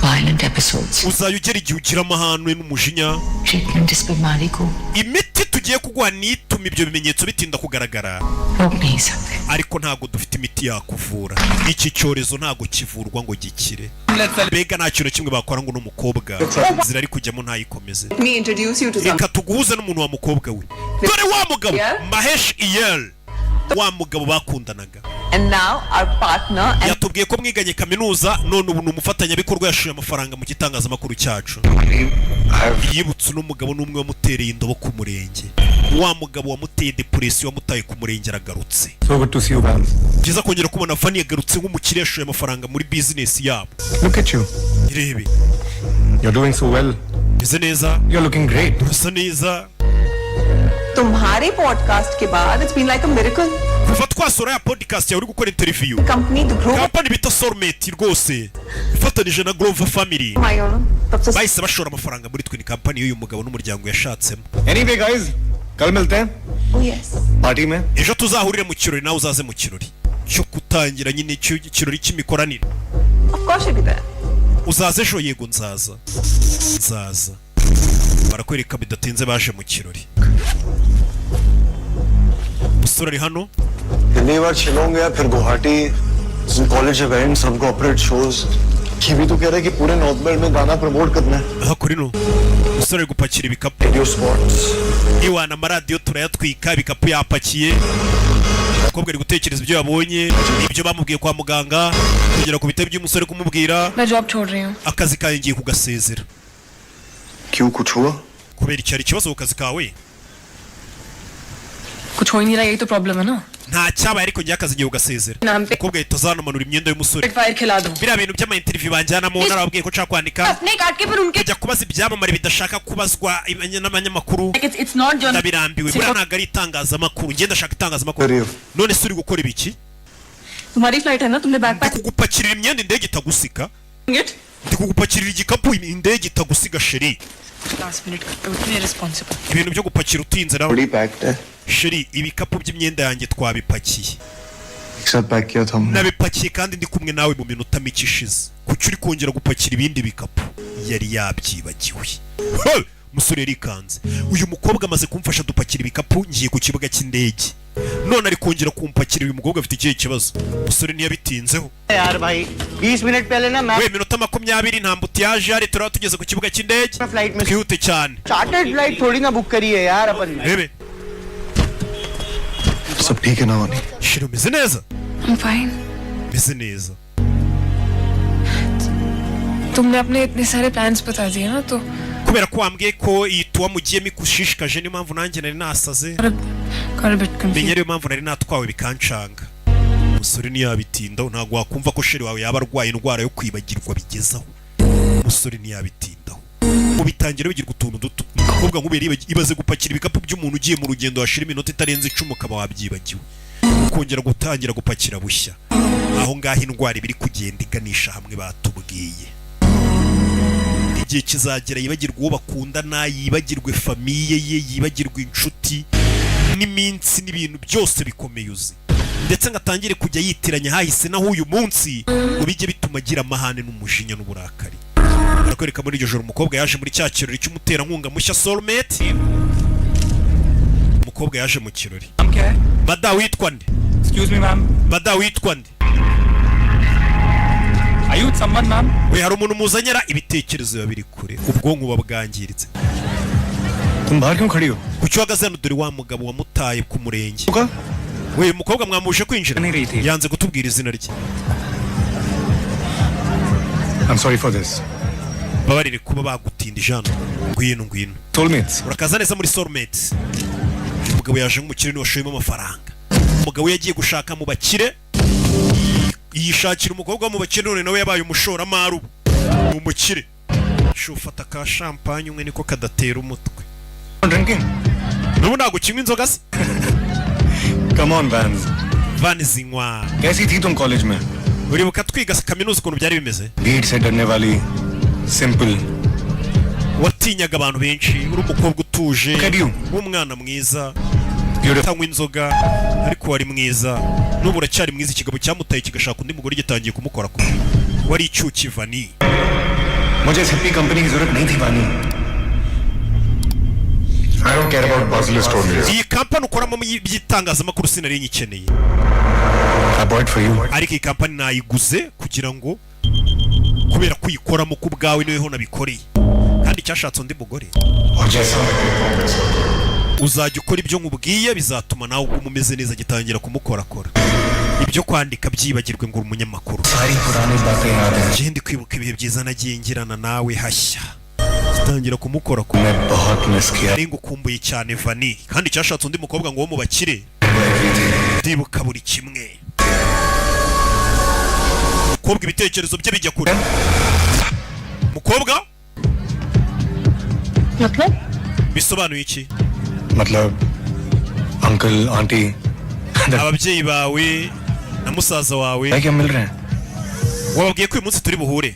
violent episodes uzajya ugera igihe ugira amahane n'umujinya treatment इस बीमारी को imiti tugiye kuguha nituma ibyo bimenyetso bitinda kugaragara रोक नहीं सकते ariko ntago dufite imiti yakuvura iki cyorezo ntago kivurwa ngo gikire mbega nta kintu kimwe bakora ngo n'umukobwa inzira ari kujyamo ntayikomeze Let me introduce you to reka tuguhuze n'umuntu wa mukobwa we dore wa mugabo Mahesh Iyal wa mugabo bakundanaga And now our partner and yatubwiye ko mwiganye kaminuza none ubu ni umufatanyabikorwa yashoye amafaranga mu gitangazamakuru cyacu yibutse uno mugabo n'umwe wamutereye indobo ku murenge wa mugabo wamuteye depression wamutaye ku murenge aragarutse So good to see you, man. byiza kongera kubona Fanny yagarutse nk'umukire yashoye amafaranga muri business yabo Look at you. irebe You're doing so well. meze neza You're looking great. urasa neza तुम्हारे पॉडकास्ट के बाद it's been like a miracle. kuva twasora ya podcast yawe uri gukora interview The company, the group, kampani bita Soulmate rwose ifatanije na Global Family my own. तब से bahise bashora amafaranga muri twe ni kampani y'uyu mugabo n'umuryango yashatsemo Anyway guys कल मिलते हैं oh yes. Party में ejo tuzahurire mu kirori nawe uzaze mu kirori cyo gutangira nyine ikirori cy'imikoranire Of course you'll be there. uzaze ejo yego nzaza barakwereka bidatinze baje mu kirori umusore ari hano पहली बार शिलोंग गया फिर Guwahati college events हम corporate shows ये भी तो कह रहा है कि पूरे नॉर्थ बेल्ट में गाना प्रमोट करना है aha kuri no umusore ari gupakira ibikapu radio spots iwana amaradiyo turayatwika ibikapu yapakiye umukobwa ari gutekereza ibyo yabonye ibyo bamubwiye kwa muganga kugera ku bitabo by'umusore kumubwira मैं जॉब छोड़ रही हूँ akazi kawe ngiye kugasezera क्यों कुछ हुआ kubera icyari ikibazo ku kazi kawe कुछ हो ही नहीं रहा यही तो प्रॉब्लम है ना nta cyabaye ariko ngiye akazi ngiye kugasezera नाम पे umukobwa ahita azanamanura imyenda y'umusore fire खिला दो biriya bintu by'ama-interview banjyanamo narababwiye ko nshaka kwandika अपने काट के फिर उनके kujya kubaza ibyamamare bidashaka kubazwa n'abanyamakuru it's not journal ndabirambiwe buriya ntabwo ari itangazamakuru ngenda ndashaka itangazamakuru Karibu. none se uri gukora ibiki तुम्हारी flight है ना तुमने bag ndi kugupakirira imyenda indege itagusiga pack ndi kugupakirira igikapu indege itagusiga sheri last minute उतने responsible ibintu byo gupakira utinze nawe बड़ी packed है sheri ibikapu by'imyenda yanjye twabipakiye एक साथ पैक किया था हमने nabipakiye kandi ndi kumwe nawe mu minota mike ishize kuki uri kongera gupakira ibindi bikapu yari yabyibagiwe Hey! umusore yarikanze uyu mukobwa amaze kumfasha dupakira ibikapu ngiye ku kibuga cy'indege none ari kongera kumpakira uyu mukobwa afite ikihe kibazo umusore ntiyabitinzeho यार भाई 20 मिनट पहले ना मैं we minota 20 nta mbutiyaje hari turaba tugeze ku kibuga cy'indege flight में twihute cyane chartered flight थोड़ी ना बुक करी है यार अपन ने rebe सब ठीक है ना वानी shira umeze neza I'm fine. meze neza तुमने अपने इतने सारे प्लान्स बता दिए ना तो kubera ko wambwiye ko iyi tuwa mugiyemo ikushishikaje niyo mpamvu nanjye nari nasaze got a bit menya confused. ariyo mpamvu nari natwawe bikancanga umusore ntiyabitindaho ntabwo wakumva ko sheri wawe yaba arwaye indwara yo kwibagirwa bigezaho umusore ntiyabitindaho ngo bitangira bigirwa utuntu duto umukobwa nk'ubera ibaze gupakira ibikapu by'umuntu ugiye mu rugendo washira iminota itarenze 10 ukaba wabyibagiwe ukongera gutangira gupakira bushya aho ngaho indwara ibiri kugenda iganisha hamwe batubwiye igihe kizagera yibagirwa uwo bakundana yibagirwe famiye ye yibagirwe inshuti n'iminsi n'ibintu byose bikomeye uzi ndetse ngatangire kujya yitiranya hahise naho uyu munsi ngo bijye bituma agira amahane n'umujinya n'uburakari barakwereka muri iryo joro umukobwa yaje muri cya kirori cy'umuterankunga mushya Soulmate umukobwa yaje mu kirori mada witwa nde Excuse me, ma'am. mada witwa nde Are you with someone, ma'am? we hari umuntu muzanyara ibitekerezo biba biri kure ubwonko buba bwangiritse तुम बाहर क्यों खड़ी हो kuki uhagaze hano dore wa mugabo wamutaye ku murenge होगा we mukobwa mwamuje kwinjira नहीं रही थी yanze gutubwira izina rye I'm sorry for this. babarire kuba bagutindije hano. Ngwino ngwino. Soulmates. Urakaza neza muri Soulmates. Umugabo yaje nk'umukire ni washoyemo amafaranga. Umugabo yagiye gushaka mu bakire. Yishakira umukobwa mu bakire none nawe yabaye umushoramari umukire. Shufata ka champagne umwe niko kadatera umutwe. Drinking. Nubu ntago kinywa inzoga se? Come on, Vans. Vans zinywa. कैसी थी तुम कॉलेज में? Uribuka twiga kaminuza ukuntu byari bimeze? भीड़ से डरने वाली, simple. Watinyaga abantu benshi, uri umukobwa utuje, Look at you. umwana mwiza, Beautiful. utanywa inzoga, ariko wari mwiza. Nubu uracyari mwiza, ikigabo cyamutaye kigashaka undi mugore gitangiye kumukora ku. Wari icyuki Vani. मुझे इस hippie company की जरूरत नहीं थी वानी. I don't care about Basilist only. Iyi kampani ukoramo by'itangazamakuru sinari nyikeneye. I bought for you. Ariko iyi kampani nayiguze kugira ngo kubera kuyikoramo ku bwawe niwe ho nabikoreye. Kandi cyashatse undi mugore. और जैसा मैं promise करता हूँ. Uzajya ukora ibyo nkubwiye bizatuma nawe uguma umeze neza gitangira kumukorakora. Ibyo kwandika byibagirwe ngo umunyamakuru. सारी पुरानी बातें याद हैं. Ndi kwibuka ibihe byiza nagiye ngirana nawe hashya. Gitangira kumukorakora. मैं बहुत miss किया. Ari ngukumbuye cyane Vani. Kandi cyashatse undi mukobwa ngo wo mu bakire. Ndibuka buri kimwe. Mukobwa ibitekerezo bye bijya kure. Mukobwa? मतलब? Bisobanuye iki? मतलब uncle aunty Ababyeyi bawe na musaza wawe भाई क्या मिल रहे हैं? wababwiye ko uyu munsi turi buhure.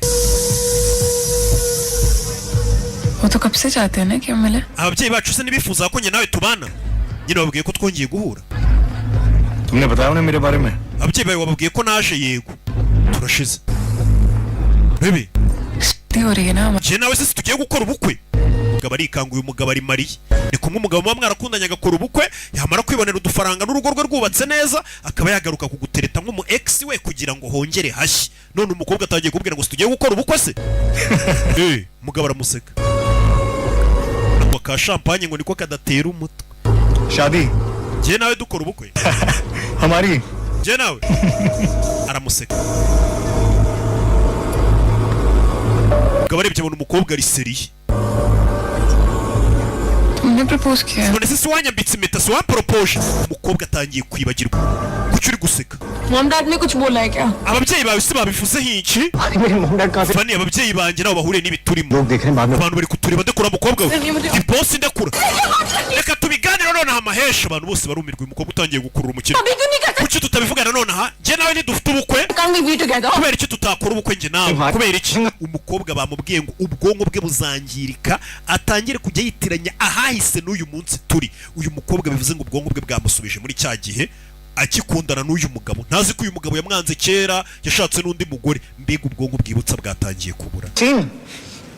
वो तो कब से चाहते हैं ना कि हम मिले. Ababyeyi bacu se nibifuza ko njye nawe tubana. Nyine babwiye ko twongeye guhura. तुमने बताया उन्हें मेरे बारे में? Ababyeyi bawe wababwiye ko naje yego. Turashize. Bebe, शादी हो रही है ना. njye nawe se tugiye gukora ubukwe. Umugabo arikanguye umugabo ari Mariya. Ni kumwe umugabo muba mwarakundanye agakora ubukwe, yamara kwibonera udufaranga n'urugo rwe rwubatse neza, akaba yagaruka kugutereta nk'umu ex we kugira ngo hongere hashye. None umukobwa atagiye kubwira ngo tugiye gukora ubukwe se? Umugabo aramuseka. Ngo ka champagne ngo niko kadatera umutwe. शादी Njye nawe dukora ubukwe. हमारी. Njye nawe. Aramuseka. Umugabo arebye abona umukobwa ari seriye. तुमने प्रपोज किया. None se wanyambitse impeta se wampropose. Umukobwa atangiye kwibagirwa. Kuki uri guseka? Mom dad ने कुछ बोला है क्या? Ababyeyi bawe se babivuze iki? मेरे mom dad कहां से Fani ababyeyi banjye nabo bahuriye n'ibiturimo. लोग देख रहे हैं बाद में Abantu bari kutureba ndakura mukobwa we. Ni muti- Ndi boss ndakura. Reka tubiganire none amahesha abantu bose barumirwa umukobwa utangiye gukurura umukino. अभी क्यों नहीं कर Kuki tutabivugana none aha? Njye nawe ntidufite ubukwe. सकते? Can't we be together? Kubera iki tutakora ubukwe njye nawe? Kubera iki? Umukobwa bamubwiye ngo ubwonko bwe buzangirika atangire kujya yitiranya ahahise n'uyu munsi turi. Uyu mukobwa bivuze ngo ubwonko bwe bwamusubije muri cya gihe akikundana n'uyu mugabo. Ntazi ko uyu mugabo yamwanze kera yashatse n'undi mugore. Mbega ubwonko bwibutsa bwatangiye kubura. Scene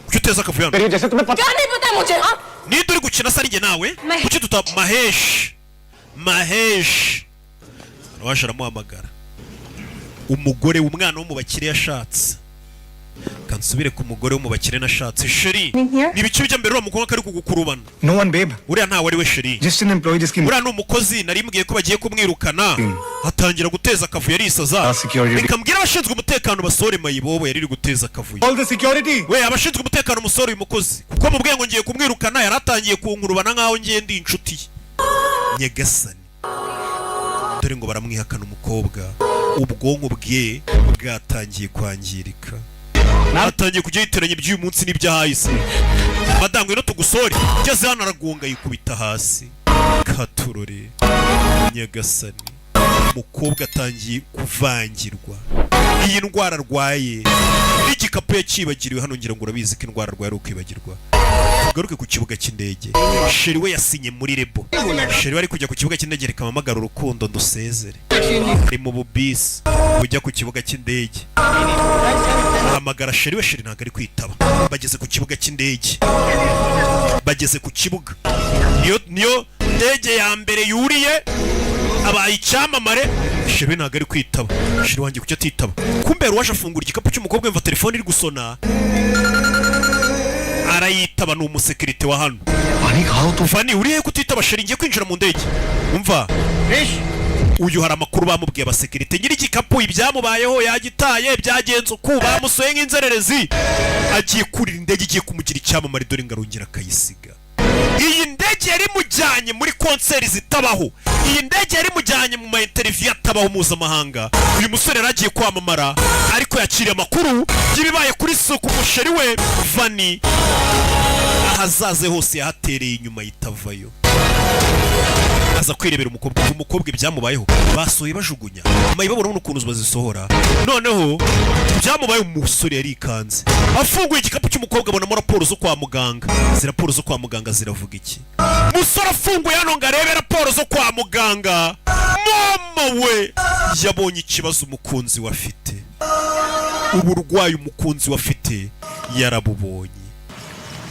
Kuki uteza akavuyano? मेरी जैसे तुम्हें पता क्या नहीं पता मुझे हाँ? Ninde uri gukina se ari njye nawe? Mahesh. Kuki tuta Mahesh. Waje aramuhamagara. Umugore umwana wo mu bakire yashatse. Kansubire ku mugore wo mu bakire nashatse. Sheri. Nibice bijya mbere uriya mukobwa kari kugukurubana. No one, babe. Uriya ntawe ari we Sheri. Just an employee जिसकी Uriya ni umukozi nari mbwiye ko bagiye kumwirukana. Atangira guteza akavuyo arisaza. security. Reka mbwira abashinzwe umutekano basore mayibobo yari iri guteza akavuyo. all the security. We abashinzwe umutekano umusore uyu mukozi kuko mubwiye ngo ngiye kumwirukana yaratangiye kunkurubana nkaho ngiye ndi inshuti ye. Nyagasani dore ngo baramwihakana umukobwa ubwonko bwe bwatangiye kwangirika atangiye kujya yiteranya iby'uyu munsi n'ibyahahise. Madamu rero tugusore ugeze hano aragunga yikubita hasi katurore. Nyagasani umukobwa atangiye kuvangirwa. Iyi ndwara arwaye n'igikapu yakibagiriwe hano ngira ngo urabizi ko indwara arwaye ari ukwibagirwa. Tugaruke ku kibuga cy'indege. Sheri we yasinye muri Rebo. Sheri we ari kujya ku kibuga cy'indege reka mpamagara urukundo ndusezere. Ari mu bubisi ujya ku kibuga cy'indege. Ahamagara Sheri we, Sheri ntabwo ari kwitaba. Bageze ku kibuga cy'indege. Bageze ku kibuga. Niyo ndege ya mbere yuriye abaye icyamamare. Sheri ntabwo ari kwitaba. Sheri wanjye kuki atitaba? Kumbe waje afungura igikapu cy'umukobwa yumva telefone iri gusona. Arayitaba ni umusekirite wa hano. पानी खाओ तो. Fani uriye kutitaba Sheri ngiye kwinjira mu ndege. Umva. uyu hari amakuru bamubwiye abasekirite nyiri igikapu ibyamubayeho yagitaye byagenze uku bamusoye nk'inzererezi agiye kurira indege igiye kumugira icyamamare dore ngarongera akayisiga. Iyi ndege yari mujyanye muri konseri zitabaho, iyi ndege yari mujyanye mu ma interview atabaho mpuzamahanga. Uyu musore yaragiye kwamamara ariko yakiriye amakuru y'ibibaye kuri Suku umusheri we Vani, ahazaze hose yahatereye inyuma yitavayo. Aza kwirebera umukobwa ibyamubayeho basoye bajugunya amayi babona n'ukuntu bazisohora. Noneho ibyamubayeho umusore yarikanze afunguye igikapu cy'umukobwa abonamo raporo zo kwa muganga. Izi raporo zo kwa muganga ziravuga iki? Musore afunguye hano ngo arebe raporo zo kwa muganga, mama we yabonye ikibazo umukunzi we afite, uburwayi umukunzi we afite yarabubonye.